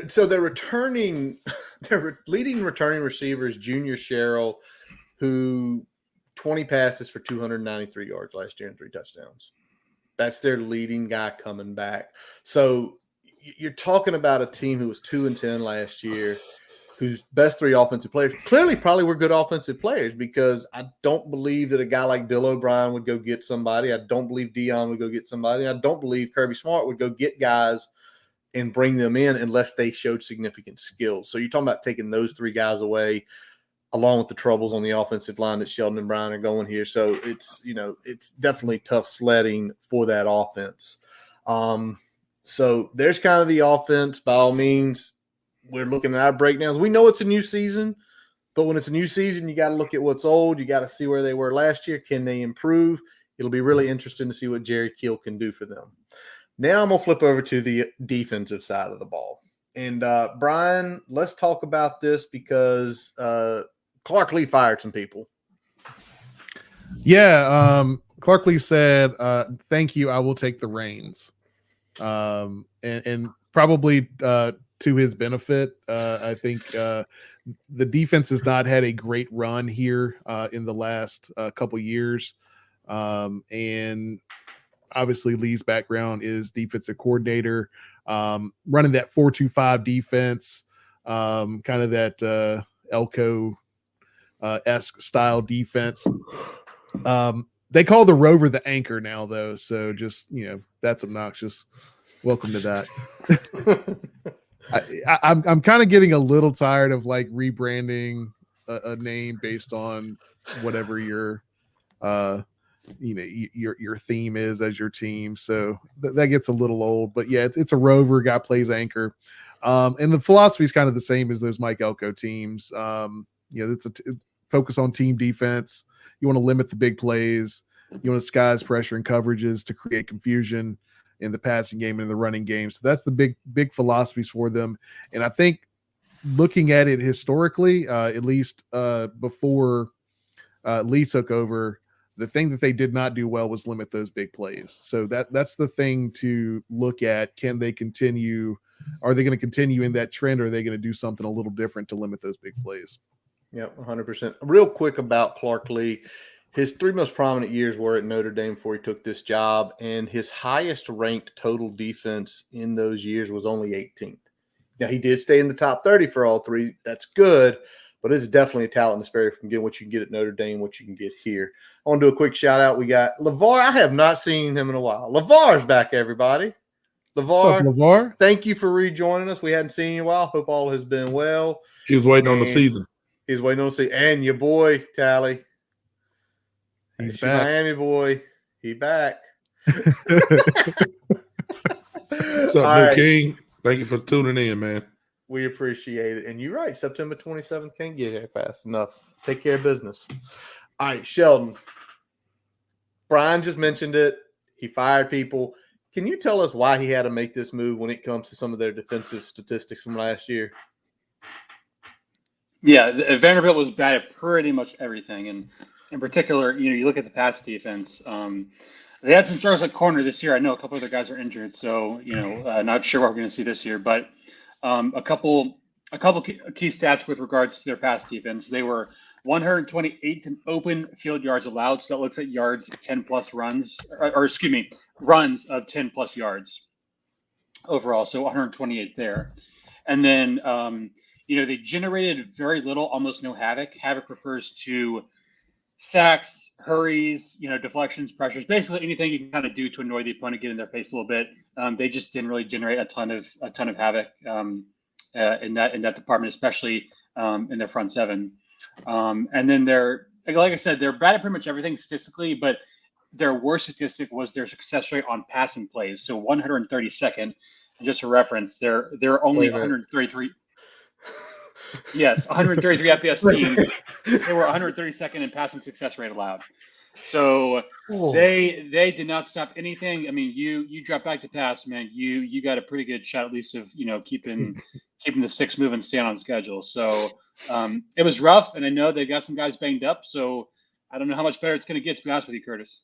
S3: so they're returning. Their leading returning receiver is Junior Sherrill, who 20 passes for 293 yards last year and 3 touchdowns. That's their leading guy coming back. So you're talking about a team who was 2-10 last year, whose best 3 offensive players clearly probably were good offensive players, because I don't believe that a guy like Bill O'Brien would go get somebody. I don't believe Dion would go get somebody. I don't believe Kirby Smart would go get guys and bring them in unless they showed significant skills. So you're talking about taking those 3 guys away, along with the troubles on the offensive line that Sheldon and Brian are going here. So it's definitely tough sledding for that offense. So there's kind of the offense. By all means, we're looking at our breakdowns. We know it's a new season, but when it's a new season, you got to look at what's old. You got to see where they were last year. Can they improve? It'll be really interesting to see what Jerry Keel can do for them. Now I'm going to flip over to the defensive side of the ball. And Brian, let's talk about this because Clark Lee fired some people.
S6: Yeah. Clark Lee said, thank you. I will take the reins. And probably to his benefit. I think the defense has not had a great run here in the last couple years. And obviously Lee's background is defensive coordinator, running that 4-2-5 defense, kind of that Elko esque style defense. They call the rover the anchor now, though. So just, that's obnoxious. Welcome to that. I'm kind of getting a little tired of like rebranding a name based on whatever your theme is as your team. So that gets a little old, but yeah, it's a rover. Guy plays anchor. And the philosophy is kind of the same as those Mike Elko teams. It's focus on team defense. You want to limit the big plays. You want to disguise pressure and coverages to create confusion in the passing game and in the running game. So that's the big philosophies for them. And I think looking at it historically, at least before Lee took over, the thing that they did not do well was limit those big plays. So that's the thing to look at. Can they continue? Are they going to continue in that trend, or are they going to do something a little different to limit those big plays?
S3: Yep, 100%. Real quick about Clark Lee. His 3 most prominent years were at Notre Dame before he took this job, and his highest ranked total defense in those years was only 18th. Now, he did stay in the top 30 for all 3. That's good, but it's definitely a talent in this area from getting what you can get at Notre Dame, what you can get here. I want to do a quick shout-out. We got LeVar. I have not seen him in a while. LeVar's back, everybody. LeVar,
S6: what's up, LeVar?
S3: Thank you for rejoining us. We hadn't seen you in a while. Hope all has been well.
S4: He was waiting on the season.
S3: He's waiting on the season. And your boy, Tally.
S6: He's back.
S3: Miami boy. He back.
S4: What's up, New King? Thank you for tuning in, man.
S3: We appreciate it. And you're right. September 27th can't get here fast enough. Take care of business. All right, Sheldon. Brian just mentioned it. He fired people. Can you tell us why he had to make this move when it comes to some of their defensive statistics from last year?
S5: Yeah, Vanderbilt was bad at pretty much everything. And in particular, you look at the pass defense. They had some struggles at corner this year. I know a couple other guys are injured, so not sure what we're going to see this year. But a couple key stats with regards to their pass defense. They were 128th in open field yards allowed. So that looks at yards 10 plus runs, runs of 10 plus yards overall. So 128th there, and then they generated very little, almost no havoc. Havoc refers to sacks, hurries, deflections, pressures, basically anything you can kind of do to annoy the opponent, get in their face a little bit. They just didn't really generate a ton of havoc in that department, especially in their front seven. And then like I said, they're bad at pretty much everything statistically, but their worst statistic was their success rate on passing plays. So 132nd. And just for reference, they're only 133. Yes, 133 FBS teams. They were 132nd in passing success rate allowed. So they did not stop anything. I mean, you drop back to pass, man. You got a pretty good shot at least of keeping the sticks moving, staying on schedule. So it was rough, and I know they got some guys banged up. So I don't know how much better it's going to get. To be honest with you, Curtis.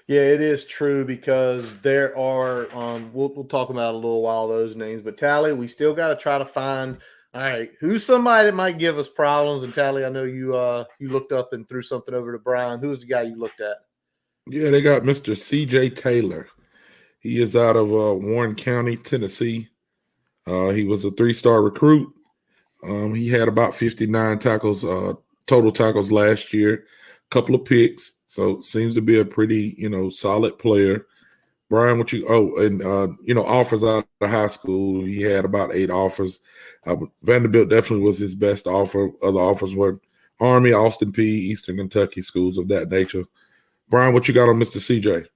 S3: Yeah, it is true because there are we'll talk about a little while those names, but Tally, we still got to try to find. All right, who's somebody that might give us problems? And Tally, I know you looked up and threw something over to Brian. Who's the guy you looked at? Yeah,
S4: they got Mr. C.J. Taylor. He is out of Warren County, Tennessee. He was a 3-star recruit. He had about 59 tackles, total tackles last year, a couple of picks. So seems to be a pretty, solid player. Brian, offers out of high school. He had about 8 offers. Vanderbilt definitely was his best offer. Other offers were Army, Austin Peay, Eastern Kentucky, schools of that nature. Brian, what you got on Mr. CJ?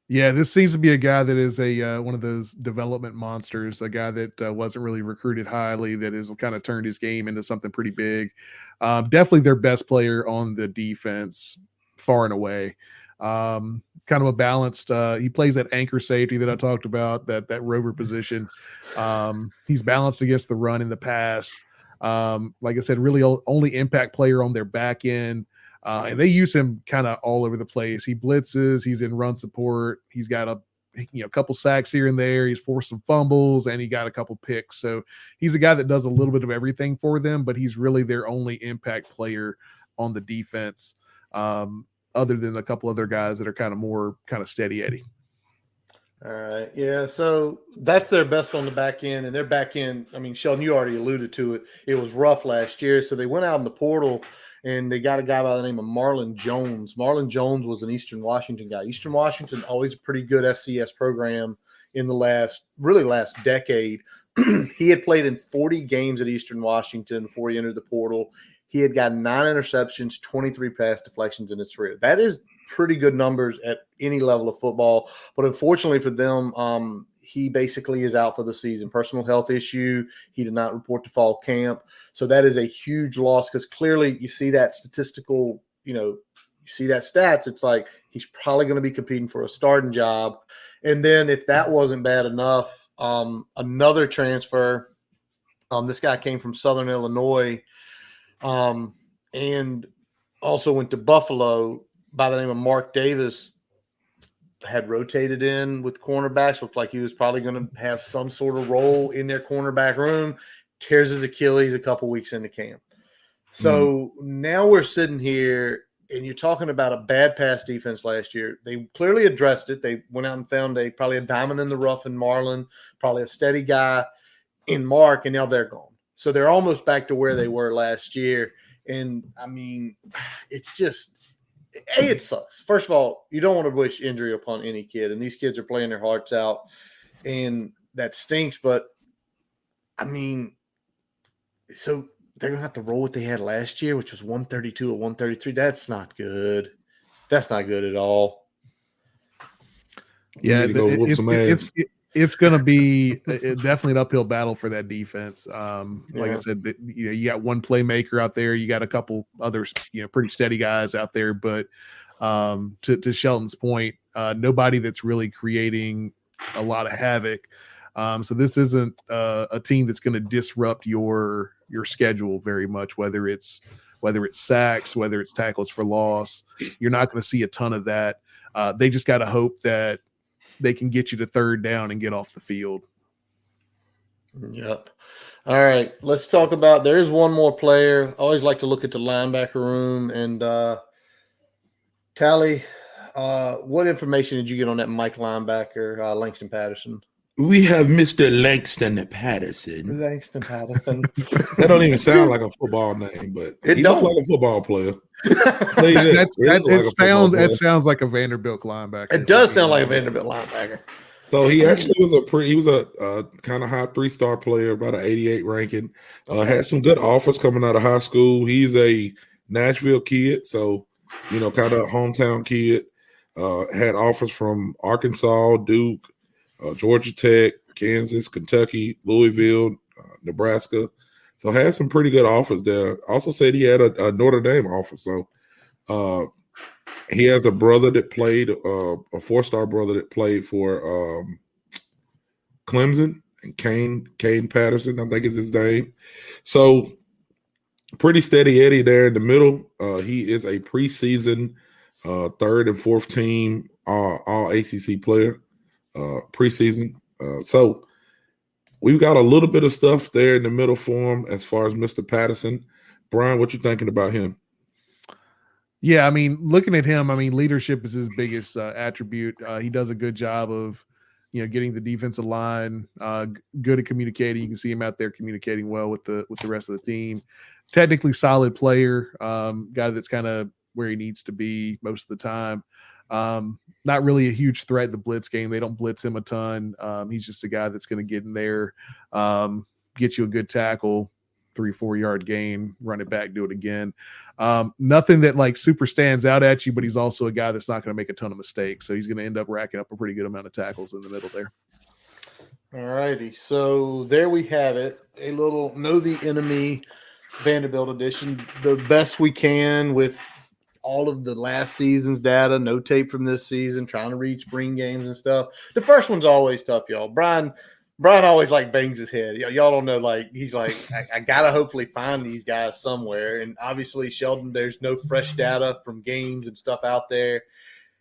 S6: Yeah, this seems to be a guy that is one of those development monsters, a guy that wasn't really recruited highly, that has kind of turned his game into something pretty big. Definitely their best player on the defense, far and away. Kind of a balanced, he plays that anchor safety that I talked about, that rover position. He's balanced against the run and the pass. Like I said, really only impact player on their back end. And they use him kind of all over the place. He blitzes, he's in run support. He's got a couple sacks here and there. He's forced some fumbles and he got a couple picks. So he's a guy that does a little bit of everything for them, but he's really their only impact player on the defense. Other than a couple other guys that are kind of more steady Eddie.
S3: All right. Yeah. So that's their best on the back end. And their back end, I mean, Sheldon, you already alluded to it. It was rough last year. So they went out in the portal and they got a guy by the name of Marlon Jones. Marlon Jones was an Eastern Washington guy. Eastern Washington, always a pretty good FCS program in the last decade. He had played in 40 games at Eastern Washington before he entered the portal. He had got 9 interceptions, 23 pass deflections in his career. That is pretty good numbers at any level of football. But unfortunately for them, he basically is out for the season. Personal health issue. He did not report to fall camp. So that is a huge loss because clearly you see that statistical, you see that stats. It's like he's probably going to be competing for a starting job. And then if that wasn't bad enough, another transfer, this guy came from Southern Illinois and also went to Buffalo by the name of Mark Davis, had rotated in with cornerbacks. Looked like he was probably going to have some sort of role in their cornerback room. Tears his Achilles a couple weeks into camp. So now we're sitting here and you're talking about a bad pass defense last year. They clearly addressed it. They went out and found probably a diamond in the rough in Marlon, probably a steady guy in Mark, and now they're gone. So they're almost back to where they were last year. And, I mean, it's just – it sucks. First of all, you don't want to wish injury upon any kid, and these kids are playing their hearts out, and that stinks. But, I mean, so they're going to have to roll what they had last year, which was 132 or 133. That's not good. That's not good at all.
S6: Yeah, it's going to be definitely an uphill battle for that defense. Like I said, you got one playmaker out there, you got a couple others, pretty steady guys out there, but to Shelton's point, nobody that's really creating a lot of havoc. So this isn't a team that's going to disrupt your schedule very much, whether it's sacks, whether it's tackles for loss. You're not going to see a ton of that. They just got to hope that they can get you to third down and get off the field.
S3: Yep. All right. Let's talk about – there's one more player. I always like to look at the linebacker room. And Tally, what information did you get on that Mike linebacker, Langston Patterson?
S4: We have Mr. Langston Patterson.
S3: Langston Patterson.
S4: That don't even sound like a football name, but he looks like a football player.
S6: It sounds like a Vanderbilt linebacker.
S3: It does sound like a Vanderbilt linebacker.
S4: So he actually was a kind of high 3-star player, about an 88 ranking. Had some good offers coming out of high school. He's a Nashville kid, so kind of hometown kid. Had offers from Arkansas, Duke, Georgia Tech, Kansas, Kentucky, Louisville, Nebraska. So had some pretty good offers there. Also said he had a Notre Dame offer. So he has a brother that played, a 4-star brother that played for Clemson, and Kane Patterson, I think is his name. So pretty steady Eddie there in the middle. He is a preseason 3rd and 4th team all ACC player. Preseason. So we've got a little bit of stuff there in the middle for him as far as Mr. Patterson. Brian, what you thinking about him?
S6: Yeah, I mean, looking at him, I mean, leadership is his biggest attribute. He does a good job of, getting the defensive line good at communicating. You can see him out there communicating well with the rest of the team. Technically solid player, guy that's kind of where he needs to be most of the time. Not really a huge threat in the blitz game. They don't blitz him a ton. He's just a guy that's going to get in there, get you a good tackle, 3-4 yard gain, run it back, do it again. Nothing that like super stands out at you, but he's also a guy that's not going to make a ton of mistakes. So he's going to end up racking up a pretty good amount of tackles in the middle there.
S3: All righty. So there we have it. A little Know the Enemy Vanderbilt edition. The best we can with all of the last season's data, no tape from this season, trying to read spring games and stuff. The first one's always tough, y'all. Brian always bangs his head. Y'all don't know, he's like, I gotta hopefully find these guys somewhere. And obviously, Sheldon, there's no fresh data from games and stuff out there.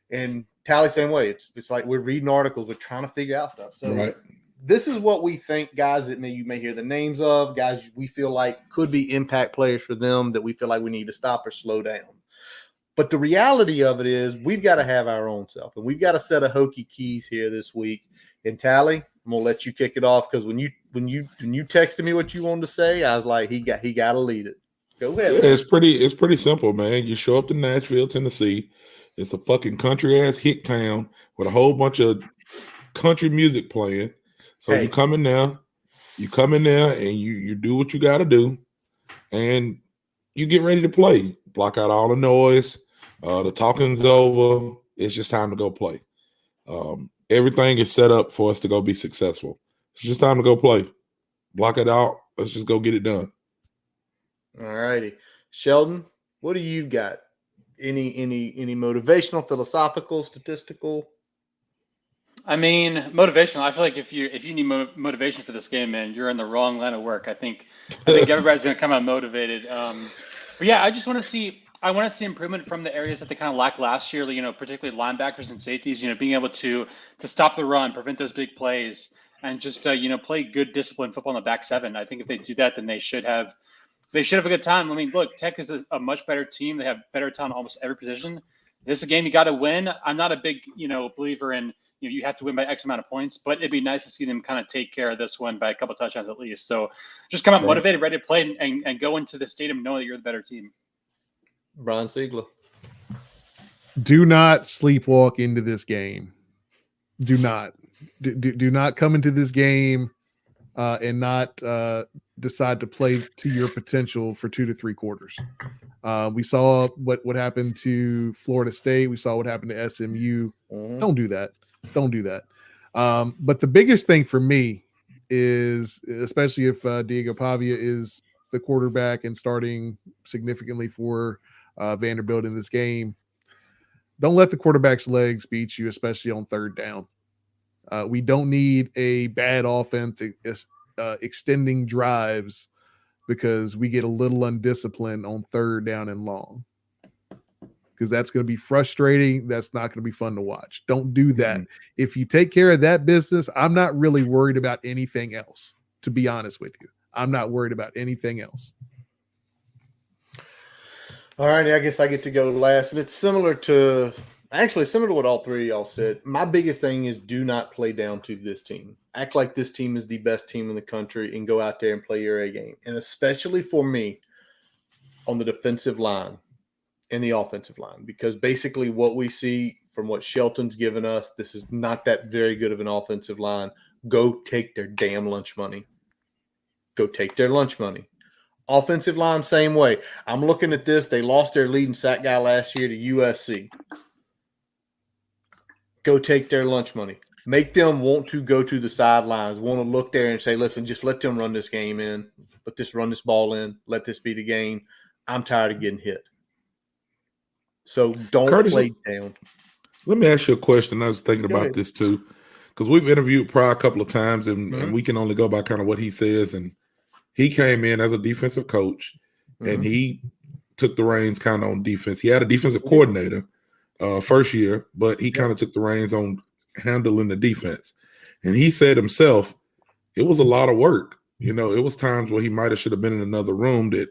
S3: And Tally, same way. It's like we're reading articles, we're trying to figure out stuff. So This is what we think, guys that you may hear the names of, guys we feel like could be impact players for them that we feel like we need to stop or slow down. But the reality of it is we've got to have our own self, and we've got a set of hokey keys here this week And Tally, I'm gonna let you kick it off because when you texted me what you wanted to say, I was like, he got to lead it. Go ahead.
S4: Yeah, it's pretty simple, man. You show up to Nashville, Tennessee. It's a fucking country ass hick town with a whole bunch of country music playing. So you come in there, and you do what you got to do, and you get ready to play. Block out all the noise. The talking's over. It's just time to go play. Everything is set up for us to go be successful. It's just time to go play. Block it out. Let's just go get it done.
S3: All righty. Sheldon, what do you got? Any motivational, philosophical, statistical?
S5: I mean, motivational. I feel like if you need motivation for this game, man, you're in the wrong line of work. I think everybody's going to come out motivated. But yeah, I just want to see. I want to see improvement from the areas that they kind of lacked last year. Particularly linebackers and safeties. Being able to stop the run, prevent those big plays, and just play good disciplined football in the back seven. I think if they do that, then they should have a good time. I mean, look, Tech is a much better team. They have better talent in almost every position. This is a game you got to win. I'm not a big believer in you have to win by X amount of points, but it'd be nice to see them kind of take care of this one by a couple touchdowns at least. So just come out motivated, ready to play, and go into the stadium knowing that you're the better team.
S3: Brian Siegler.
S6: Do not sleepwalk into this game. Do not. Do not come into this game and not decide to play to your potential for 2 to 3 quarters. We saw what happened to Florida State. We saw what happened to SMU. Don't do that. Don't do that. But the biggest thing for me is, especially if Diego Pavia is the quarterback and starting significantly for Vanderbilt in this game, don't let the quarterback's legs beat you, especially on third down. We don't need a bad offense extending drives because we get a little undisciplined on third down and long, because that's going to be frustrating. That's not going to be fun to watch. Don't do that. If you take care of that business, I'm not really worried about anything else, to be honest with you. I'm not worried about anything else.
S3: All right, I guess I get to go last. And it's similar to what all three of y'all said. My biggest thing is do not play down to this team. Act like this team is the best team in the country and go out there and play your A game. And especially for me on the defensive line and the offensive line, because basically what we see from what Shelton's given us, this is not that very good of an offensive line. Go take their damn lunch money. Go take their lunch money. Offensive line, same way. I'm looking at this. They lost their leading sack guy last year to USC. Go take their lunch money. Make them want to go to the sidelines, want to look there and say, listen, just let them run this game in. Run this ball in. Let this be the game. I'm tired of getting hit. So don't play down.
S4: Let me ask you a question. I was thinking about this too, because we've interviewed Pryor a couple of times, and we can only go by kind of what he says. And he came in as a defensive coach, and he took the reins kind of on defense. He had a defensive coordinator first year, but he kind of took the reins on handling the defense. And he said himself, it was a lot of work. It was times where he might have should have been in another room that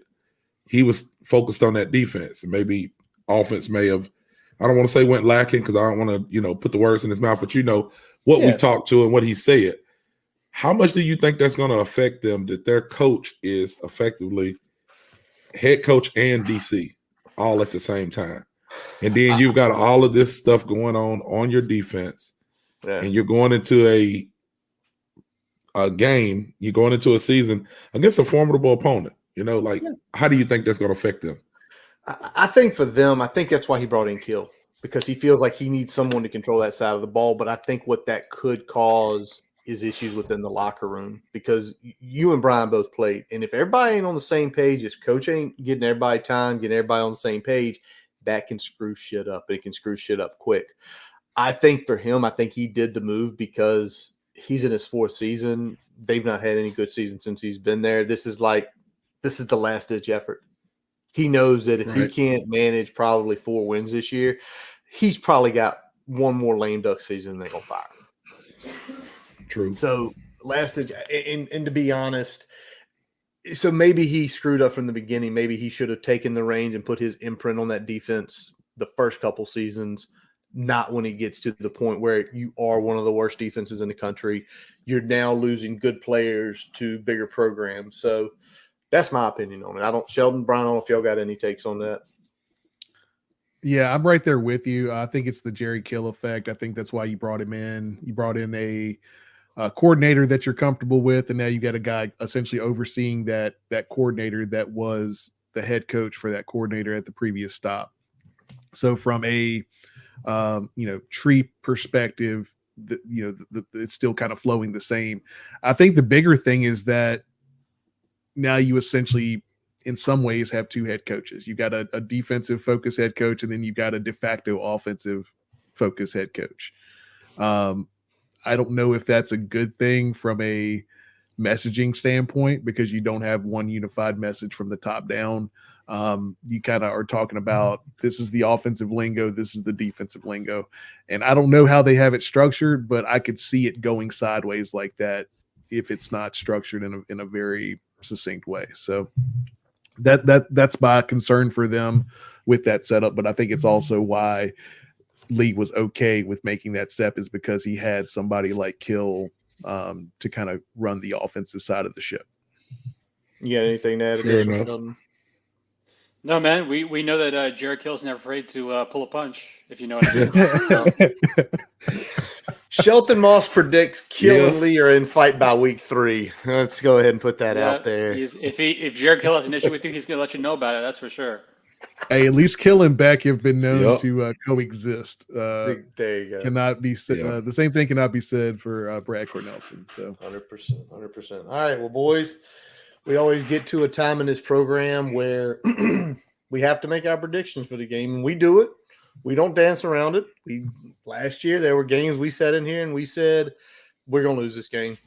S4: he was focused on that defense. And maybe offense may have, I don't want to say went lacking because I don't want to, put the words in his mouth, but what we've talked to and what he said. How much do you think that's going to affect them that their coach is effectively head coach and DC all at the same time? And then you've got all of this stuff going on your defense, and you're going into a game, you're going into a season against a formidable opponent. How do you think that's going to affect them?
S3: I think for them, I think that's why he brought in Kill, because he feels like he needs someone to control that side of the ball. But I think what that could cause is issues within the locker room, because you and Brian both played. And if everybody ain't on the same page, if coach ain't getting everybody time, getting everybody on the same page, that can screw shit up. It can screw shit up quick. I think for him, I think he did the move because he's in his 4th season. They've not had any good season since he's been there. This is the last ditch effort. He knows that if he can't manage probably 4 wins this year, he's probably got one more lame duck season and they're going to fire him.
S4: True.
S3: So last ditch, and to be honest, so maybe he screwed up from the beginning. Maybe he should have taken the reins and put his imprint on that defense the first couple seasons. not when it gets to the point where you are one of the worst defenses in the country. You're now losing good players to bigger programs. So that's my opinion on it. Sheldon, Brian, I don't know if y'all got any takes on that.
S6: Yeah, I'm right there with you. I think it's the Jerry Kill effect. I think that's why you brought him in. You brought in a coordinator that you're comfortable with, and now you got a guy essentially overseeing that coordinator that was the head coach for that coordinator at the previous stop. So from a tree perspective, it's still kind of flowing the same. I think the bigger thing is that now you essentially, in some ways, have two head coaches. You got a defensive focus head coach, and then you got a de facto offensive focus head coach. I don't know if that's a good thing from a messaging standpoint, because you don't have one unified message from the top down. You kind of are talking about, this is the offensive lingo, this is the defensive lingo. And I don't know how they have it structured, but I could see it going sideways like that if it's not structured in a very succinct way. So that's my concern for them with that setup. But I think it's also why Lee was okay with making that step, is because he had somebody like Kill to kind of run the offensive side of the ship.
S3: You got anything to add?
S4: Fair enough.
S5: No, man. We know that Jared Kill's never afraid to pull a punch, if you know what I mean.
S3: Shelton Moss predicts Kill and Lee are in fight by week 3. Let's go ahead and put that out there.
S5: If Jared Kill has an issue with you, he's going to let you know about it. That's for sure.
S6: Hey, at least Kill and Beck have been known to coexist.
S3: There you go.
S6: Cannot be said. The same thing cannot be said for Brad Cornelson. So
S3: 100%. All right, well, boys, we always get to a time in this program where we have to make our predictions for the game, and we do it. We don't dance around it. Last year there were games we sat in here and we said we're going to lose this game.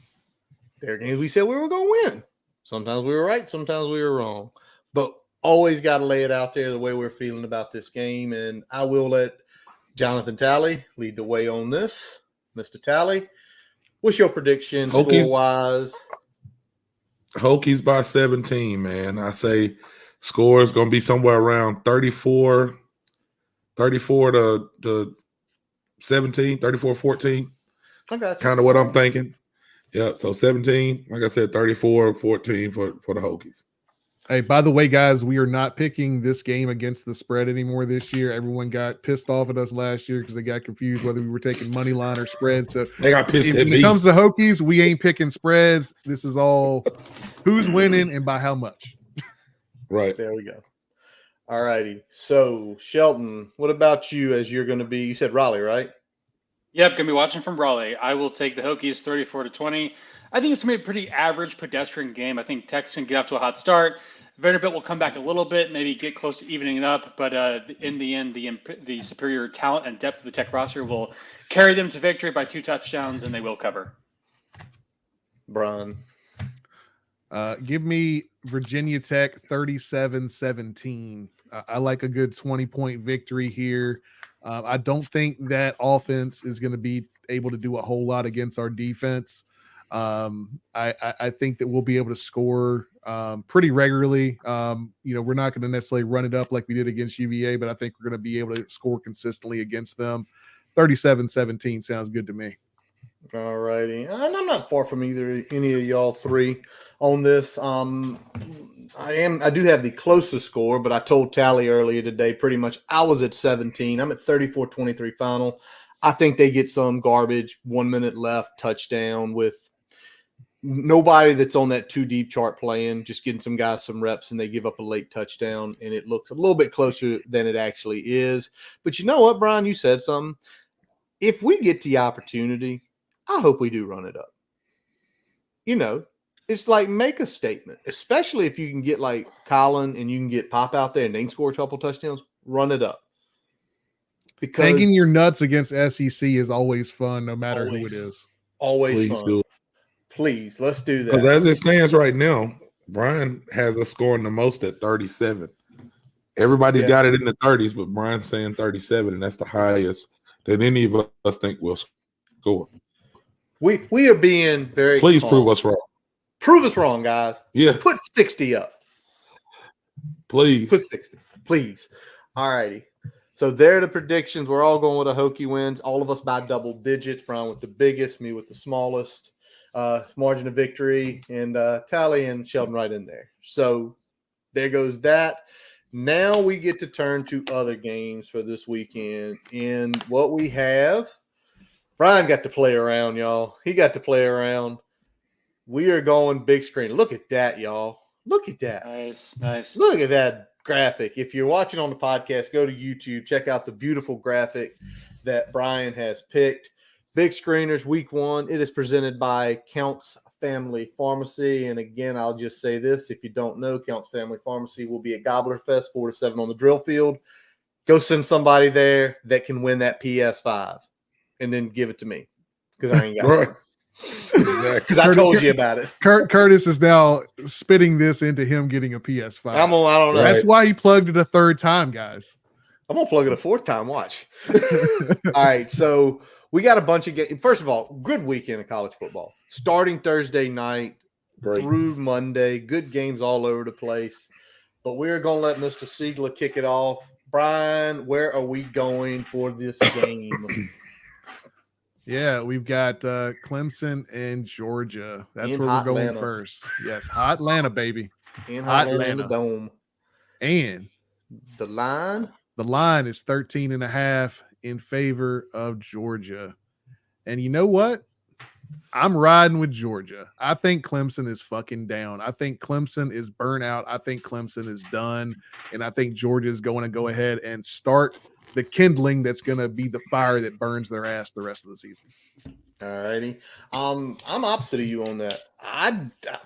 S3: There are games we said we were going to win. Sometimes we were right, sometimes we were wrong. But always got to lay it out there the way we're feeling about this game. And I will let Jonathan Talley lead the way on this. Mr. Talley, what's your prediction score-wise?
S4: Hokies by 17, man. I say score is going to be somewhere around 34 to 17, 34-14.
S3: Okay.
S4: Kind of what I'm thinking. Yeah, so 17, like I said, 34-14 for the Hokies.
S6: Hey, by the way, guys, we are not picking this game against the spread anymore this year. Everyone got pissed off at us last year because they got confused whether we were taking money line or spread. So
S4: they got pissed at me.
S6: When it comes to Hokies, we ain't picking spreads. This is all who's winning and by how much.
S4: Right.
S3: There we go. All righty. So, Shelton, what about you as you're going to be? You said Raleigh, right?
S5: Yep, going to be watching from Raleigh. I will take the Hokies 34-20. I think it's going to be a pretty average pedestrian game. I think Texas can get off to a hot start. Vanderbilt will come back a little bit, maybe get close to evening it up. But in the end, the superior talent and depth of the Tech roster will carry them to victory by 2 touchdowns, and they will cover.
S3: Brian.
S6: Give me Virginia Tech 37-17. I like a good 20-point victory here. I don't think that offense is going to be able to do a whole lot against our defense. I think that we'll be able to score pretty regularly. We're not going to necessarily run it up like we did against UVA, but I think we're going to be able to score consistently against them. 37-17 sounds good to me.
S3: All righty. And I'm not far from any of y'all three on this. I do have the closest score, but I told Tally earlier today pretty much I was at 17. I'm at 34-23 final. I think they get some garbage, 1 minute left, touchdown with nobody that's on that 2 deep chart playing, just getting some guys some reps, and they give up a late touchdown, and it looks a little bit closer than it actually is. But you know what, Brian? You said something. If we get the opportunity, I hope we do run it up. It's like make a statement, especially if you can get like Colin and you can get Pop out there and they can score a couple touchdowns, run it up. Because
S6: hanging your nuts against SEC is always fun, no matter who it is.
S3: Always fun. Please, let's do that.
S4: Because as it stands right now, Brian has us scoring the most at 37. Everybody's got it in the 30s, but Brian's saying 37, and that's the highest that any of us think will score.
S3: We are being very
S4: Please
S3: calm.
S4: prove us wrong.
S3: Prove us wrong, guys.
S4: Yeah.
S3: Put 60 up.
S4: Please.
S3: Put 60. Please. All righty. So there are the predictions. We're all going with a Hokie wins. All of us by double digits. Brian with the biggest, me with the smallest margin of victory, and Tally and Sheldon right in there. So there goes that. Now we get to turn to other games for this weekend. And what we have, Brian got to play around, y'all. He got to play around. We are going big screen. Look at that, y'all. Look at that.
S5: Nice.
S3: Look at that graphic. If you're watching on the podcast, go to YouTube. Check out the beautiful graphic that Brian has picked. Big screeners, week 1. It is presented by Counts Family Pharmacy. And again, I'll just say this. If you don't know, Counts Family Pharmacy will be at Gobbler Fest 4 to 7 on the drill field. Go send somebody there that can win that PS5 and then give it to me because I ain't got it. Because I told you about it.
S6: Curtis is now spitting this into him getting a PS5.
S3: I don't know.
S6: That's why he plugged it a third time, guys.
S3: I'm going to plug it a fourth time. Watch. All right. So we got a bunch of games. First of all, good weekend of college football. Starting Thursday night through Monday. Good games all over the place. But we're going to let Mr. Siegler kick it off. Brian, where are we going for this game?
S6: Yeah, we've got Clemson and Georgia. That's
S3: in
S6: where we're going
S3: Atlanta.
S6: first. Yes, hot Atlanta, baby.
S3: In
S6: Hot
S3: Atlanta
S6: Atlanta.
S3: Dome.
S6: And
S3: The line?
S6: the line is 13.5 in favor of Georgia. And you know what? I'm riding with Georgia. I think Clemson is fucking down. I think Clemson is burnt out. I think Clemson is done. And I think Georgia is going to go ahead and start the kindling that's going to be the fire that burns their ass the rest of the season.
S3: All righty. I'm opposite of you on that.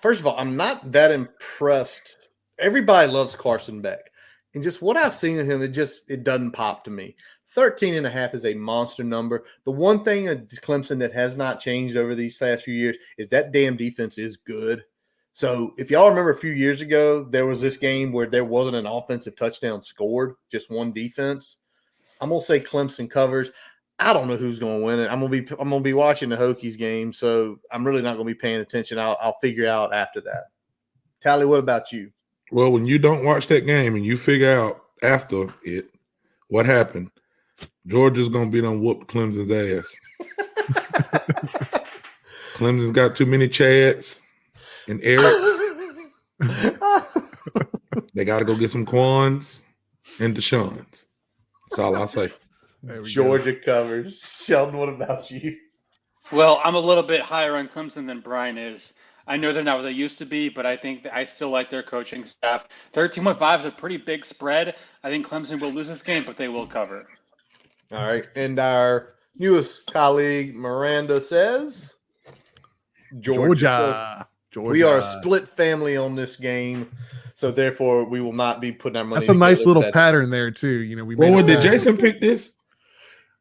S3: First of all, I'm not that impressed. Everybody loves Carson Beck. And just what I've seen of him, it doesn't pop to me. 13.5 is a monster number. The one thing at Clemson that has not changed over these last few years is that damn defense is good. So if y'all remember a few years ago, there was this game where there wasn't an offensive touchdown scored, just one defense. I'm gonna say Clemson covers. I don't know who's gonna win it. I'm gonna be watching the Hokies game, so I'm really not gonna be paying attention. I'll figure out after that. Tally, what about you?
S4: Well, when you don't watch that game and you figure out after it what happened, Georgia's gonna be done whoop Clemson's ass. Clemson's got too many Chads and Erics. They got to go get some Quans and Deshaun's. That's all I'll say.
S3: Georgia covers. Sheldon, what about you?
S5: Well, I'm a little bit higher on Clemson than Brian is. I know they're not what they used to be, but I think I still like their coaching staff. 13.5 is a pretty big spread. I think Clemson will lose this game, but they will cover.
S3: All right. And our newest colleague, Miranda, says
S6: Georgia.
S3: We are a split family on this game, so therefore we will not be putting our money.
S6: That's a nice little pattern there, too. You know,
S4: did Jason pick this?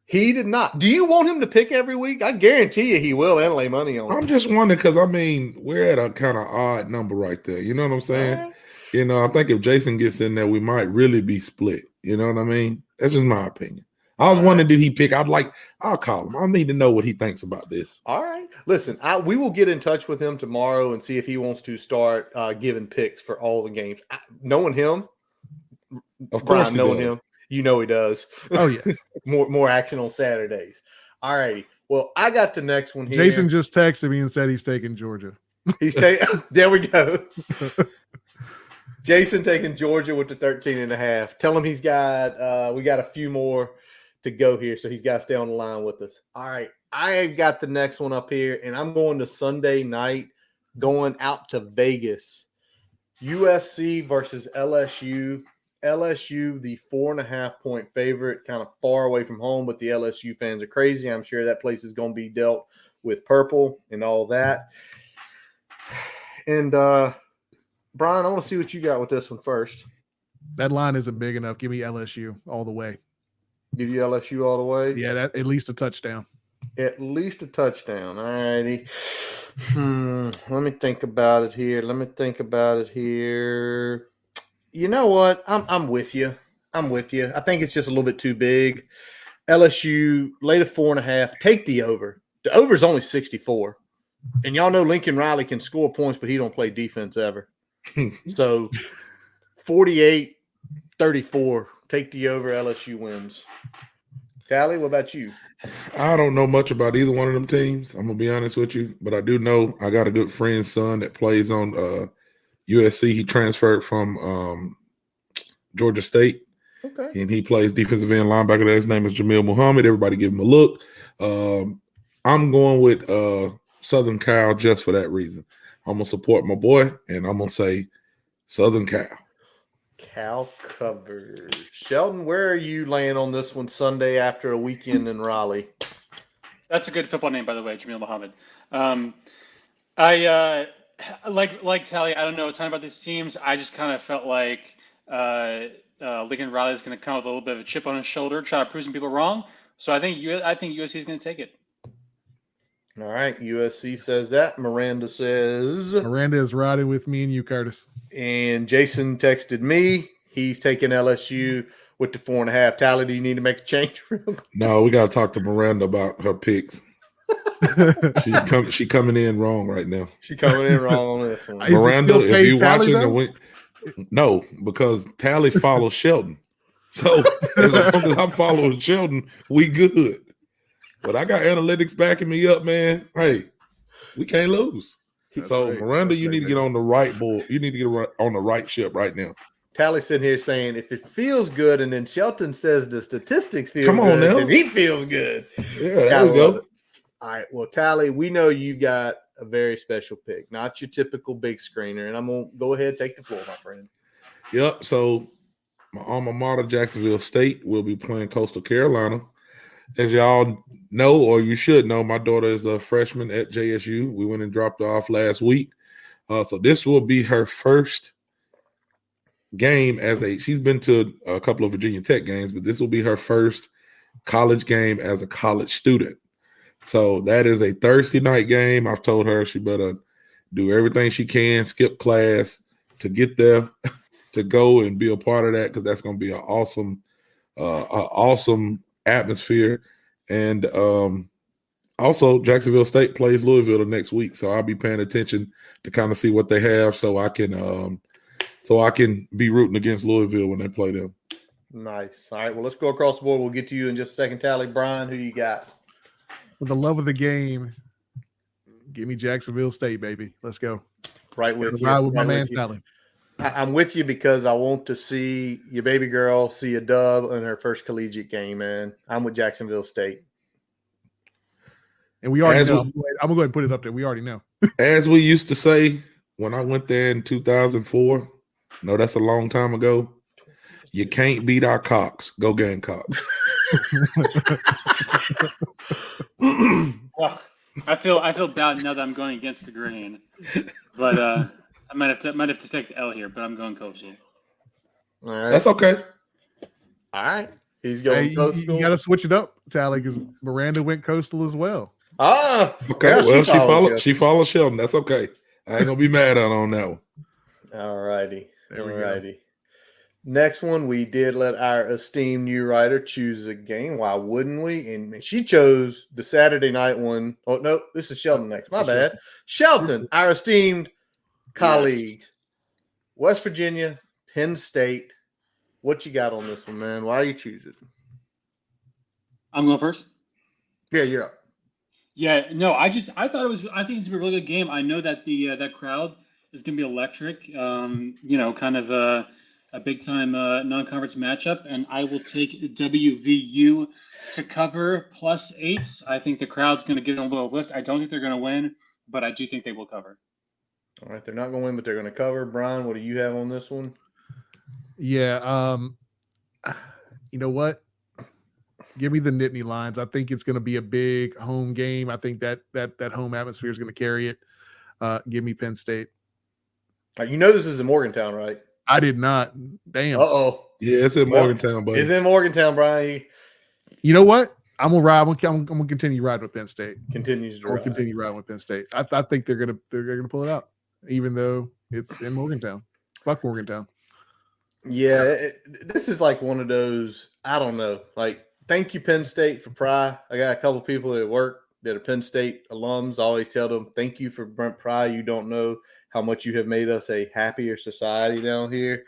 S3: He did not. Do you want him to pick every week? I guarantee you he will and lay money on it.
S4: I'm just wondering because, I mean, we're at a kind of odd number right there. You know what I'm saying?
S3: Right.
S4: You know, I think if Jason gets in there, we might really be split. You know what I mean? That's just my opinion. I was wondering, did he pick? I'll call him. I need to know what he thinks about this.
S3: All right. Listen, we will get in touch with him tomorrow and see if he wants to start giving picks for all the games. Knowing him,
S4: of course,
S3: knowing him, you know he does.
S6: Oh, yeah.
S3: more action on Saturdays. All righty. Well, I got the next one here.
S6: Jason just texted me and said he's taking Georgia.
S3: He's taking – there we go. Jason taking Georgia with the 13.5. Tell him he's got we got a few more to go here, so he's got to stay on the line with us. All right. I've got the next one up here, and I'm going to Sunday night, going out to Vegas. USC versus LSU. LSU, the 4.5-point favorite, kind of far away from home, but the LSU fans are crazy. I'm sure that place is going to be dealt with purple and all that. And, Brian, I want to see what you got with this one first.
S6: That line isn't big enough. Give me LSU all the way.
S3: Give you LSU all the way?
S6: Yeah, that at least a touchdown.
S3: At least a touchdown. All righty. Let me think about it here. You know what? I'm with you. I think it's just a little bit too big. LSU, lay to 4.5. Take the over. The over is only 64. And y'all know Lincoln Riley can score points, but he don't play defense ever. So 48-34 Take the over. LSU wins. Tally, what about you?
S4: I don't know much about either one of them teams. I'm gonna be honest with you, but I do know I got a good friend's son that plays on USC. He transferred from Georgia State.
S3: Okay.
S4: And he plays defensive end linebacker there. His name is Jamil Muhammad. Everybody give him a look. I'm going with Southern Cal just for that reason. I'm going to support my boy, and I'm going to say Southern Cal.
S3: Cal covers. Sheldon, where are you laying on this one Sunday after a weekend in Raleigh?
S5: That's a good football name, by the way, Jamil Muhammad. I like Tally. I don't know a ton about these teams. I just kind of felt like Lincoln Riley is going to come with a little bit of a chip on his shoulder, try to prove some people wrong. So I think USC is going to take it.
S3: All right, USC says that. Miranda says
S6: Miranda is riding with me and you, Curtis.
S3: And Jason texted me. He's taking LSU with the 4.5. Tally, do you need to make a change real quick?
S4: No, we got to talk to Miranda about her picks. She coming in wrong right now.
S3: She coming in wrong on this one.
S4: Miranda, if you
S6: Tally,
S4: watching no, because Tally follows Sheldon. So as long as I'm following Sheldon, we good. But I got analytics backing me up, man. Hey, we can't lose.
S6: That's
S4: so
S6: right.
S4: Miranda, you need to get on the right board. You need to get on the right ship right now.
S3: Tally's sitting here saying, if it feels good, and then Shelton says the statistics feel
S4: Come on
S3: good,
S4: now.
S3: then he feels good.
S4: Yeah, there we go.
S3: All right, well, Tally, we know you've got a very special pick, not your typical big screener, and I'm going to go ahead and take the floor, my friend.
S4: Yep, so my alma mater, Jacksonville State, will be playing Coastal Carolina. As y'all know, or you should know, my daughter is a freshman at JSU. We went and dropped her off last week. So this will be her first game she's been to a couple of Virginia Tech games, but this will be her first college game as a college student. So that is a Thursday night game. I've told her she better do everything she can, skip class to get there, to go and be a part of that, because that's going to be an awesome atmosphere. And also Jacksonville State plays Louisville the next week, so I'll be paying attention to kind of see what they have, so I can be rooting against Louisville when they play them.
S3: Nice. All right, well, let's go across the board. We'll get to you in just a second. Tally, Brian, who you got?
S6: For the love of the game, give me Jacksonville State, baby. Let's go.
S3: Right with you.
S6: Ride with my
S3: Right
S6: man
S3: with you.
S6: Tally.
S3: I'm with you because I want to see your baby girl see a dub in her first collegiate game, man. I'm with Jacksonville State.
S6: And we already know. I'm going to go ahead and put it up there. We already know.
S4: As we used to say when I went there in 2004, no, that's a long time ago, you can't beat our Cocks. Go Gamecocks.
S5: Well, I feel bad now that I'm going against the grain, but I might have to take the L here. But I'm going Coastal.
S3: All right.
S4: That's okay.
S3: All right. He's going Coastal.
S6: You got to switch it up, Tally, because Miranda went Coastal as well.
S3: Ah,
S4: okay.
S3: Yeah,
S4: well, she follows Sheldon. That's okay. I ain't gonna be mad at her on that one.
S3: All righty.
S6: There we
S3: go. Next one, we did let our esteemed new writer choose a game. Why wouldn't we? And she chose the Saturday night one. Oh, no, this is Sheldon next. My bad. Shelton, our esteemed colleague. Yes. West Virginia, Penn State. What you got on this one, man? Why are you choosing?
S5: I'm going first.
S3: Yeah, you're up.
S5: Yeah, no, I think it's a really good game. I know that that crowd is going to be electric. Kind of a big time non-conference matchup, and I will take WVU to cover +8. I think the crowd's going to give them a little lift. I don't think they're going to win, but I do think they will cover.
S3: All right, they're not going to win, but they're going to cover. Brian, what do you have on this one?
S6: Yeah, you know what? Give me the Nittany Lions. I think it's going to be a big home game. I think that home atmosphere is going to carry it. Give me Penn State.
S3: You know this is in Morgantown, right?
S6: I did not. Damn.
S3: Uh-oh.
S4: Yeah, it's in Morgantown, buddy.
S3: It's in Morgantown, Brian.
S6: You know what? I'm gonna ride. I'm gonna continue riding with Penn State.
S3: Continues to ride.
S6: Continue riding with Penn State. I think they're gonna pull it out, even though it's in Morgantown. Fuck Morgantown.
S3: Yeah, this is like one of those. I don't know. Like, thank you, Penn State, for Pry. I got a couple people at work that are Penn State alums. I always tell them, thank you for Brent Pry. You don't know how much you have made us a happier society down here.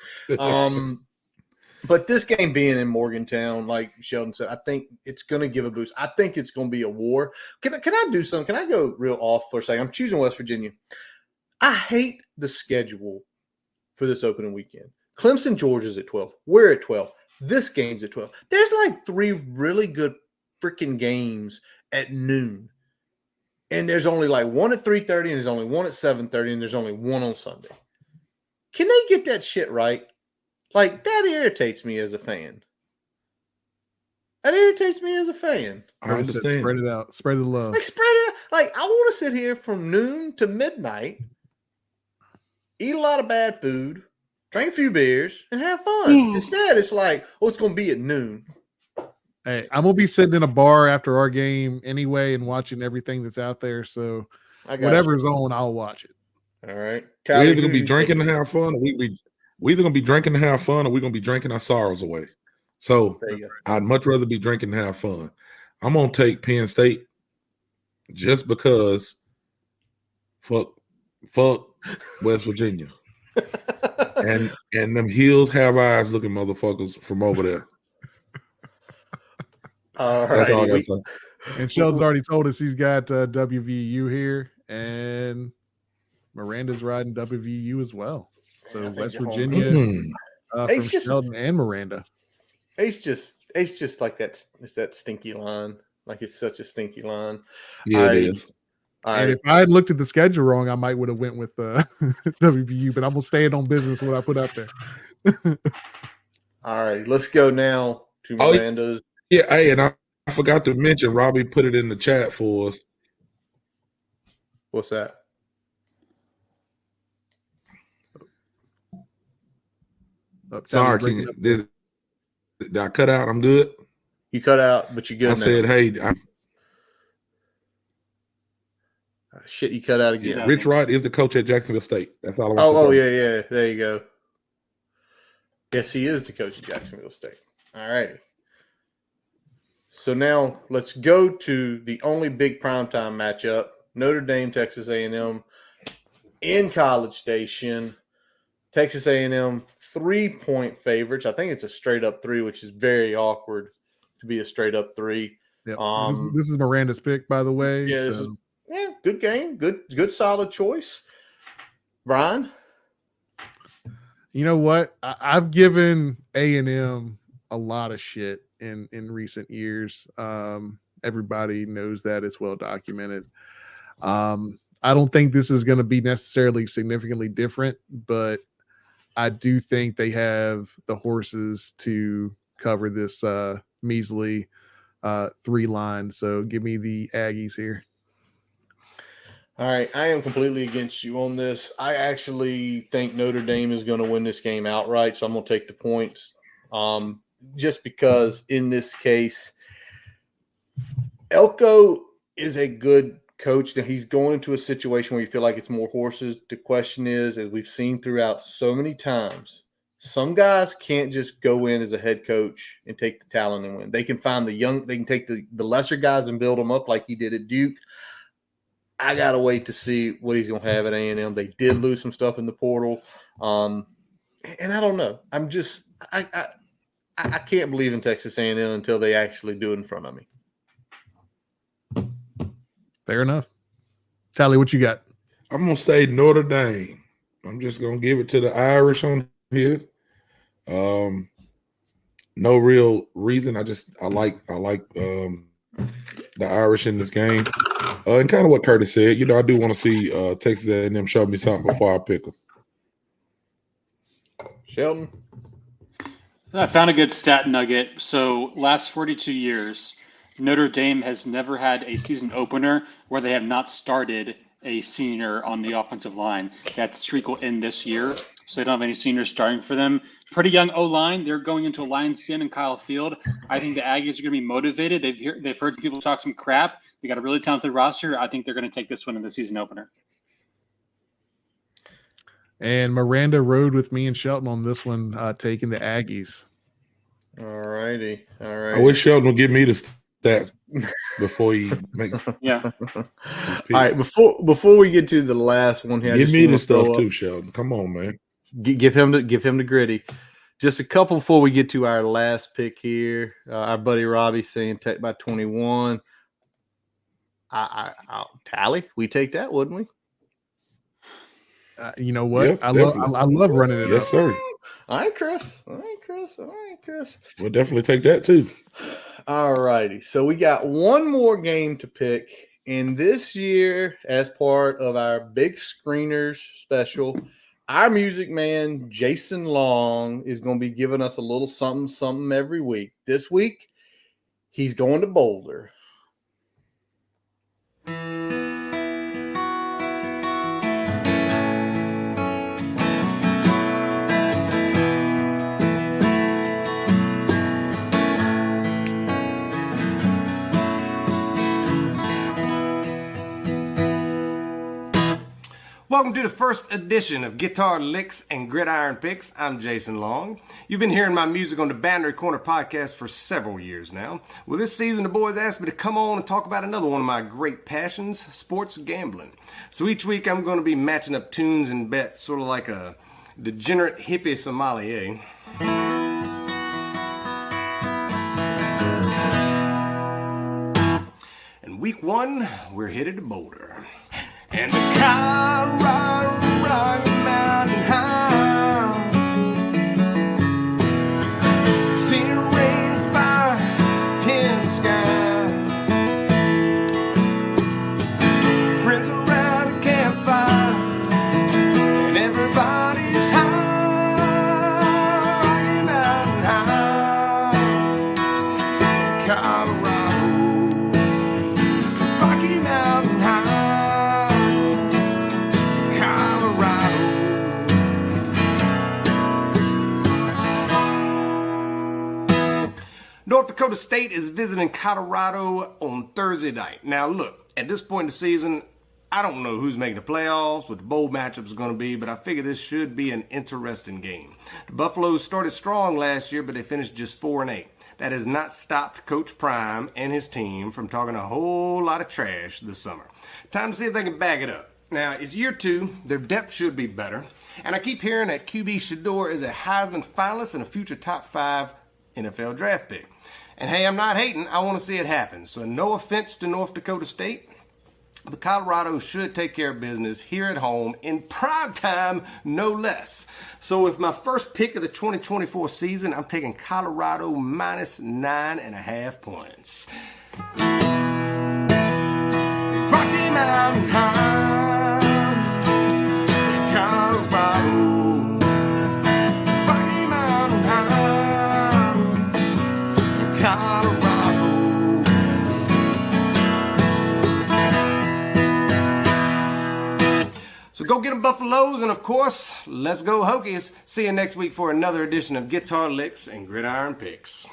S3: But this game being in Morgantown, like Sheldon said, I think it's going to give a boost. I think it's going to be a war. Can I do something? Can I go real off for a second? I'm choosing West Virginia. I hate the schedule for this opening weekend. Clemson, Georgia's at 12. We're at 12. This game's at 12. There's like 3 really good freaking games at noon. And there's only like one at 3:30, and there's only one at 7:30, and there's only one on Sunday. Can they get that shit right? Like, that irritates me as a fan. That irritates me as a fan.
S4: I understand.
S6: Spread it out. Spread the love.
S3: Like, spread it out. Like, I want to sit here from noon to midnight, eat a lot of bad food, drink a few beers, and have fun. Instead, it's like, oh, it's going to be at noon.
S6: Hey, I'm going to be sitting in a bar after our game anyway and watching everything that's out there. So whatever's on, I'll watch it.
S3: All right.
S4: We're either going to be drinking to have fun, or we're either going to be drinking to have fun, or we're going to be drinking our sorrows away. So I'd much rather be drinking to have fun. I'm going to take Penn State just because fuck West Virginia. and them heels have eyes looking motherfuckers from over there.
S3: All right.
S4: That's all I got to say.
S6: And Sheldon's already told us he's got WVU here, and Miranda's riding WVU as well. So West Virginia from Sheldon and Miranda.
S3: It's just like that. It's that stinky line. Like, it's such a stinky line.
S4: Yeah, it is.
S6: And if I had looked at the schedule wrong, I might would have went with WVU, but I'm gonna stay on business what I put up there.
S3: All right, let's go now to Miranda's.
S4: Yeah, hey, and I forgot to mention, Robbie put it in the chat for us.
S3: What's that?
S4: Sorry, did I cut out? I'm good.
S3: You cut out, but you're good.
S4: I said, hey,
S3: shit, you cut out again.
S4: Rich Wright is the coach at Jacksonville State. That's all I want to
S3: Oh,
S4: say.
S3: yeah. There you go. Yes, he is the coach at Jacksonville State. All righty. So now let's go to the only big primetime matchup, Notre Dame, Texas A&M in College Station. Texas A&M 3-point favorites. I think it's a straight up 3, which is very awkward to be a straight up 3.
S6: Yep. This is Miranda's pick, by the way.
S3: Yeah, good game. Good solid choice. Brian?
S6: You know what? I've given A&M a lot of shit in recent years. Everybody knows that. It's well documented. I don't think this is going to be necessarily significantly different, but I do think they have the horses to cover this measly 3 line. So give me the Aggies here.
S3: All right, I am completely against you on this. I actually think Notre Dame is going to win this game outright, so I'm going to take the points. Just because in this case, Elko is a good coach. Now, he's going into a situation where you feel like it's more horses. The question is, as we've seen throughout so many times, some guys can't just go in as a head coach and take the talent and win. They can find they can take the lesser guys and build them up like he did at Duke. I got to wait to see what he's going to have at A&M. They did lose some stuff in the portal. And I don't know. I'm just I can't believe in Texas A&M until they actually do it in front of me.
S6: Fair enough. Tally, what you got?
S4: I'm going to say Notre Dame. I'm just going to give it to the Irish on here. No real reason. I like the Irish in this game. And kind of what Curtis said, I do want to see Texas A&M show me something before I pick them.
S3: Sheldon?
S5: I found a good stat nugget. So last 42 years, Notre Dame has never had a season opener where they have not started a senior on the offensive line. That streak will end this year, so they don't have any seniors starting for them. Pretty young O-line. They're going into a Lion Sin and Kyle Field. I think the Aggies are going to be motivated. They've heard some people talk some crap. They got a really talented roster. I think they're going to take this one in the season opener.
S6: And Miranda rode with me and Shelton on this one, taking the Aggies.
S3: All righty.
S4: I wish Shelton would give me the stats before he makes.
S5: Yeah.
S3: All right. Before we get to the last one here,
S4: give me the stuff too, Shelton. Come on, man.
S3: Give him the gritty. Just a couple before we get to our last pick here. Our buddy Robbie saying Tech by 21. Tally, we take that, wouldn't we?
S6: You know what?
S4: Yeah,
S6: I love running it.
S4: Yes, sir.
S3: All right, Chris.
S4: We'll definitely take that too.
S3: All righty. So we got one more game to pick. And this year, as part of our Big Screeners special, our music man, Jason Long, is going to be giving us a little something every week. This week, he's going to Boulder.
S11: Welcome to the first edition of Guitar Licks and Gridiron Picks. I'm Jason Long. You've been hearing my music on the Boundary Corner podcast for several years now. Well, this season the boys asked me to come on and talk about another one of my great passions, sports gambling. So each week I'm going to be matching up tunes and bets, sort of like a degenerate hippie sommelier. And week one, we're headed to Boulder. And the Colorado Rocky Mountain High, seen a rain of fire in the sky, friends around the campfire, and everybody's high, Rocky Mountain High, Colorado, Rocky Mountain High. North Dakota State is visiting Colorado on Thursday night. Now, look, at this point in the season, I don't know who's making the playoffs, what the bowl matchups are going to be, but I figure this should be an interesting game. The Buffaloes started strong last year, but they finished just 4-8. That has not stopped Coach Prime and his team from talking a whole lot of trash this summer. Time to see if they can back it up. Now, it's year two. Their depth should be better. And I keep hearing that QB Shador is a Heisman finalist and a future top 5 NFL draft pick. And hey, I'm not hating. I want to see it happen. So no offense to North Dakota State, but Colorado should take care of business here at home in prime time, no less. So with my first pick of the 2024 season, I'm taking Colorado minus 9.5 points. Rocky Mountain High, Colorado. So go get them Buffaloes, and of course, let's go Hokies. See you next week for another edition of Guitar Licks and Gridiron Picks.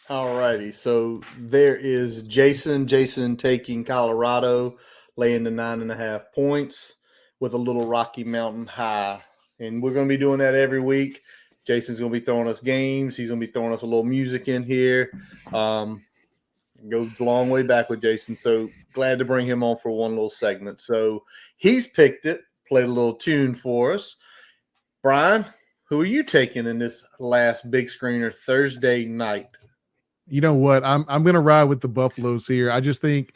S3: All righty, so there is Jason taking Colorado, laying the 9.5 points with a little Rocky Mountain High. And we're going to be doing that every week. Jason's going to be throwing us games. He's going to be throwing us a little music in here. Goes a long way back with Jason, so glad to bring him on for one little segment. So he's picked it, played a little tune for us. Brian, who are you taking in this last big screener Thursday night?
S6: You know what? I'm going to ride with the Buffaloes here. I just think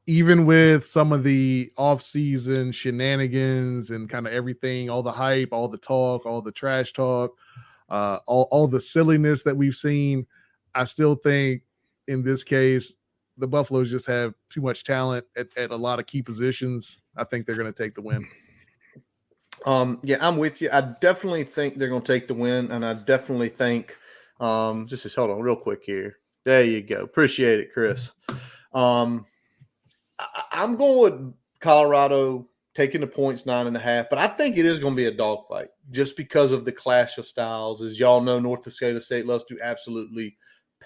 S6: even with some of the off-season shenanigans and kind of everything, all the hype, all the talk, all the trash talk, all the silliness that we've seen, I still think in this case, the Buffaloes just have too much talent at a lot of key positions. I think they're going to take the win.
S3: Yeah, I'm with you. I definitely think they're going to take the win, and I definitely think just hold on real quick here. There you go. Appreciate it, Chris. I'm going with Colorado taking the points 9.5, but I think it is going to be a dogfight just because of the clash of styles. As y'all know, North Dakota State loves to absolutely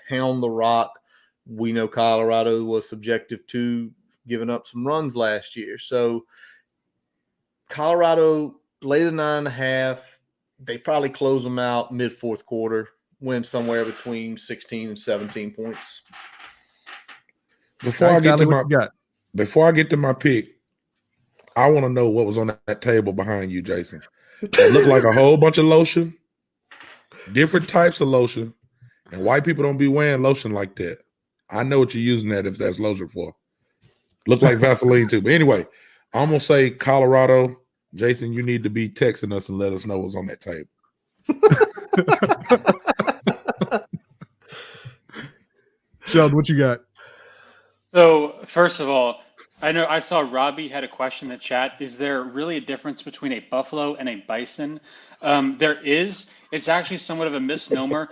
S3: pound the rock. We know Colorado was subjective to giving up some runs last year. So Colorado lay the 9.5. They probably close them out mid-fourth quarter, win somewhere between 16 and 17 points.
S4: Before
S6: All
S4: I
S6: right,
S4: get
S6: Tally,
S4: to
S6: what you got?
S4: before I get to my pick, I want to know what was on that table behind you, Jason. It looked like a whole bunch of lotion, different types of lotion, and white people don't be wearing lotion like that. I know what you're using that if that's lotion for. Look like Vaseline too. But anyway, I'm gonna say Colorado. Jason, you need to be texting us and let us know what's on that table.
S6: Sheldon, what you got?
S5: So first of all, I know I saw Robbie had a question in the chat. Is there really a difference between a buffalo and a bison? There is. It's actually somewhat of a misnomer.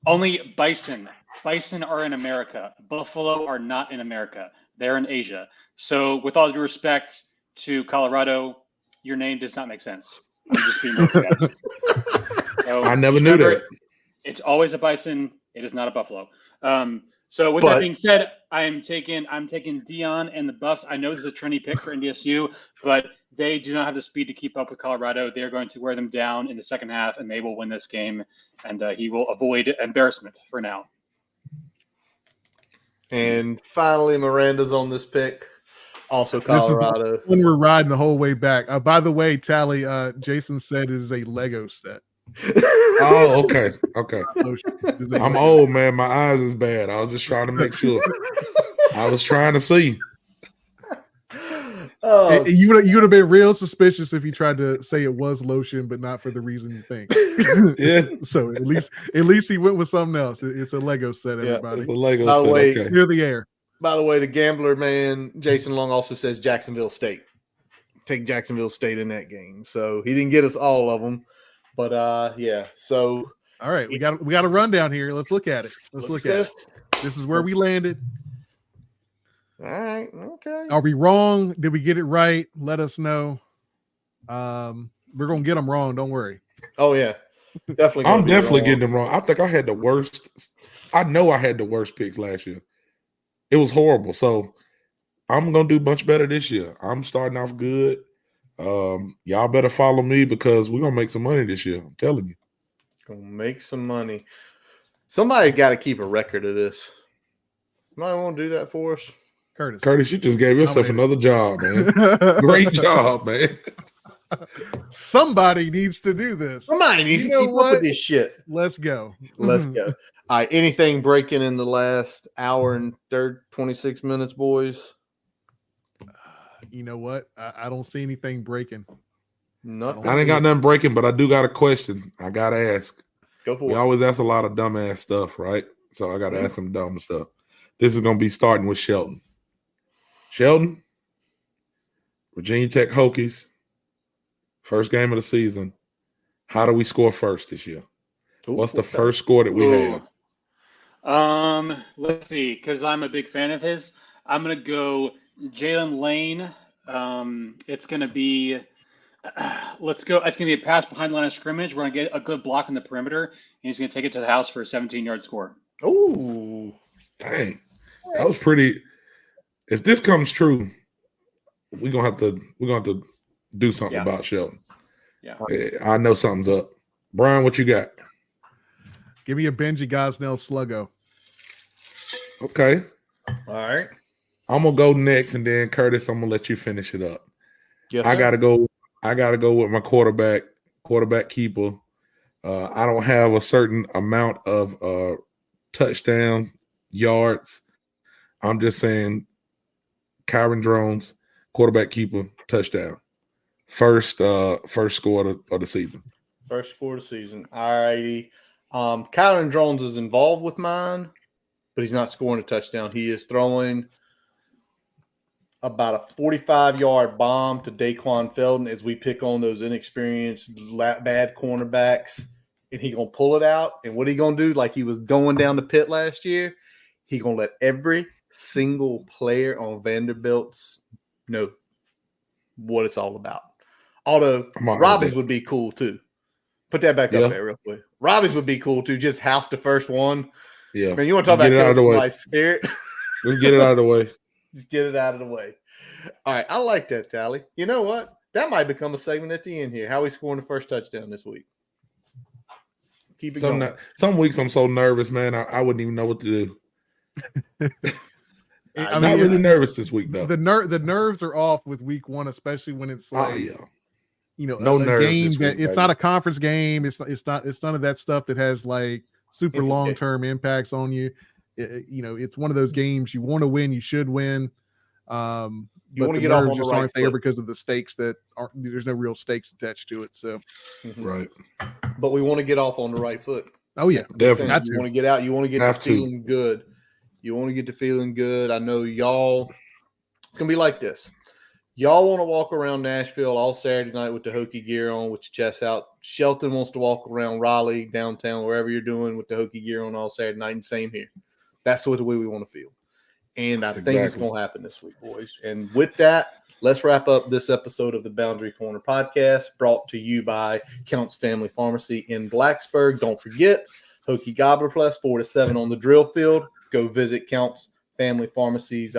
S5: Only bison are in America. Buffalo are not in America. They're in Asia. So with all due respect to Colorado, your name does not make sense. I'm just being real with you guys. So
S4: I never
S5: just
S4: knew
S5: remember,
S4: that.
S5: it's always a bison. It is not a buffalo. So with that being said, I'm taking Dion and the Buffs. I know this is a trendy pick for NDSU, but they do not have the speed to keep up with Colorado. They're going to wear them down in the second half, and they will win this game. And he will avoid embarrassment for now.
S3: And finally, Miranda's on this pick. Also Colorado.
S6: When we're riding the whole way back. By the way, Tally, Jason said it is a Lego set.
S4: Oh, okay. I'm old, man. My eyes is bad. I was just trying to make sure. I was trying to see.
S6: You would have been real suspicious if you tried to say it was lotion, but not for the reason you think.
S4: Yeah.
S6: So at least he went with something else. It's a Lego set, everybody.
S4: It's a Lego
S3: By the
S4: set.
S3: way,
S4: Okay.
S6: Clear the air.
S3: By the way, the gambler man, Jason Long, also says Jacksonville State. Take Jacksonville State in that game. So he didn't get us all of them. But yeah. So
S6: all right, we got a rundown here. Let's look at it. Let's look at it. This is where we landed.
S3: All right. Okay.
S6: Are we wrong? Did we get it right? Let us know. We're gonna get them wrong. Don't worry.
S3: Oh yeah, definitely.
S4: I'm definitely getting them wrong. I think I had the worst. I know I had the worst picks last year. It was horrible. So I'm gonna do much better this year. I'm starting off good. Y'all better follow me because we're gonna make some money this year. I'm telling you.
S3: Gonna make some money. Somebody got to keep a record of this. Somebody want to do that for us?
S6: Curtis,
S4: you just gave yourself another job, man. Great job, man.
S6: Somebody needs to do this.
S3: Somebody needs to keep up with this shit.
S6: Let's go.
S3: Let's go. All right. Anything breaking in the last hour and 26 minutes, boys?
S6: You know what? I don't see anything breaking.
S3: Nothing.
S4: I ain't got nothing breaking, but I do got a question. I gotta ask.
S3: Go for it.
S4: We always ask a lot of dumbass stuff, right? So I gotta ask some dumb stuff. This is gonna be starting with Shelton. Shelton, Virginia Tech Hokies, first game of the season. How do we score first this year? What's the first score that we have?
S5: Let's see, because I'm a big fan of his. I'm gonna go Jalen Lane. It's gonna be let's go. It's gonna be a pass behind the line of scrimmage. We're gonna get a good block in the perimeter, and he's gonna take it to the house for a 17-yard score.
S3: Ooh,
S4: dang, that was pretty. If this comes true, we're gonna have to do something about Shelton.
S5: Yeah,
S4: I know something's up. Brian, what you got?
S6: Give me a Benji Gosnell sluggo.
S4: Okay.
S3: All right.
S4: I'm gonna go next, and then Curtis, I'm gonna let you finish it up.
S3: Yes,
S4: I gotta go with my quarterback keeper. I don't have a certain amount of touchdown yards. I'm just saying Kyron Drones, quarterback keeper, touchdown. First score of the season.
S3: First score of the season. All righty. Kyron Drones is involved with mine, but he's not scoring a touchdown. He is throwing about a 45-yard bomb to Daquan Felton as we pick on those inexperienced, bad cornerbacks, and he going to pull it out. And what he going to do, like he was going down the pit last year, he going to let every single player on Vanderbilt's know what it's all about. Although Robbie's would be cool too. Put that back up there real quick. Robbie's would be cool too. Just house the first one.
S4: Yeah.
S3: Man, you want to talk about getting somebody scared?
S4: Let's get it out of the way.
S3: Just get it out of the way. All right. I like that, Tally. You know what? That might become a segment at the end here. How we scoring the first touchdown this week? Keep it going.
S4: Some weeks I'm so nervous, man. I wouldn't even know what to do.
S6: I
S4: Not
S6: mean,
S4: really nervous this week though.
S6: the nerves are off with week 1, especially when it's like,
S4: No
S6: a
S4: nerves
S6: game
S4: this
S6: that
S4: week,
S6: it's
S4: baby.
S6: not a conference game. It's none of that stuff that has like super long-term impacts on you. It's one of those games you want to win, you should win.
S3: You
S6: But
S3: want to
S6: the
S3: get off
S6: nerves
S3: on the
S6: just
S3: right
S6: aren't there
S3: foot.
S6: because of the stakes that aren't. There's no real stakes attached to it. So,
S4: Right.
S3: But we want to get off on the right foot.
S6: oh yeah,
S4: Definitely.
S3: You want to get out. You want to get
S4: Have
S3: to
S4: to.
S3: feeling good. You want to get to feeling good. I know y'all. It's gonna be like this. Y'all want to walk around Nashville all Saturday night with the Hokie gear on, with your chest out. Shelton wants to walk around Raleigh, downtown, wherever you're doing, with the Hokie gear on all Saturday night, and same here. That's the way we want to feel. And I think it's going to happen this week, boys. And with that, let's wrap up this episode of the Boundary Corner podcast, brought to you by Counts Family Pharmacy in Blacksburg. Don't forget, Hokie Gobbler Plus, 4 to 7 on the drill field. Go visit Counts Family Pharmacy's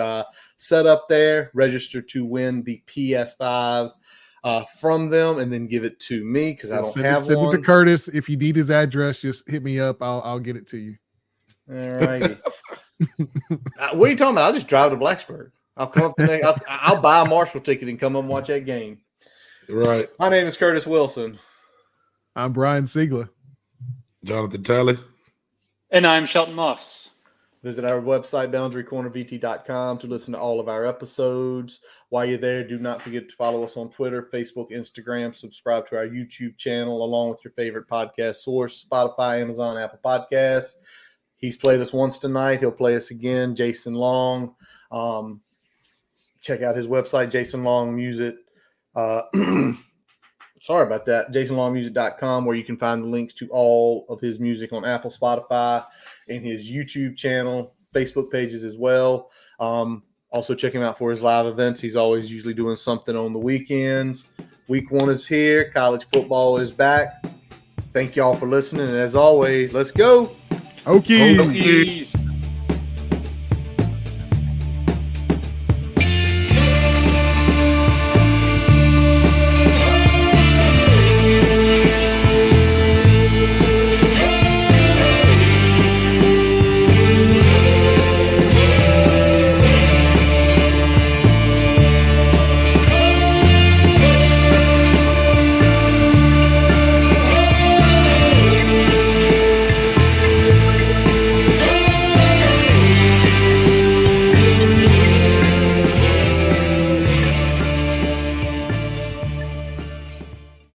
S3: set up there. Register to win the PS5 from them, and then give it to me because I don't have
S6: send
S3: one.
S6: it to Curtis. If you need his address, just hit me up. I'll get it to you.
S3: All righty. What are you talking about? I'll just drive to Blacksburg. I'll come up I'll buy a Marshall ticket and come up and watch that game.
S4: Right.
S3: My name is Curtis Wilson.
S6: I'm Brian Siegler.
S4: Jonathan Talley.
S5: And I'm Shelton Moss.
S3: Visit our website, boundarycornervt.com, to listen to all of our episodes. While you're there, do not forget to follow us on Twitter, Facebook, Instagram. Subscribe to our YouTube channel, along with your favorite podcast source, Spotify, Amazon, Apple Podcasts. He's played us once tonight. He'll play us again. Jason Long. Check out his website, Jason Long Music. Sorry about that. JasonLongMusic.com, where you can find the links to all of his music on Apple, Spotify, and his YouTube channel, Facebook pages as well. Also check him out for his live events. He's always usually doing something on the weekends. Week 1 is here. College football is back. Thank y'all for listening. And as always, let's go.
S6: Hokies.
S5: Hokies.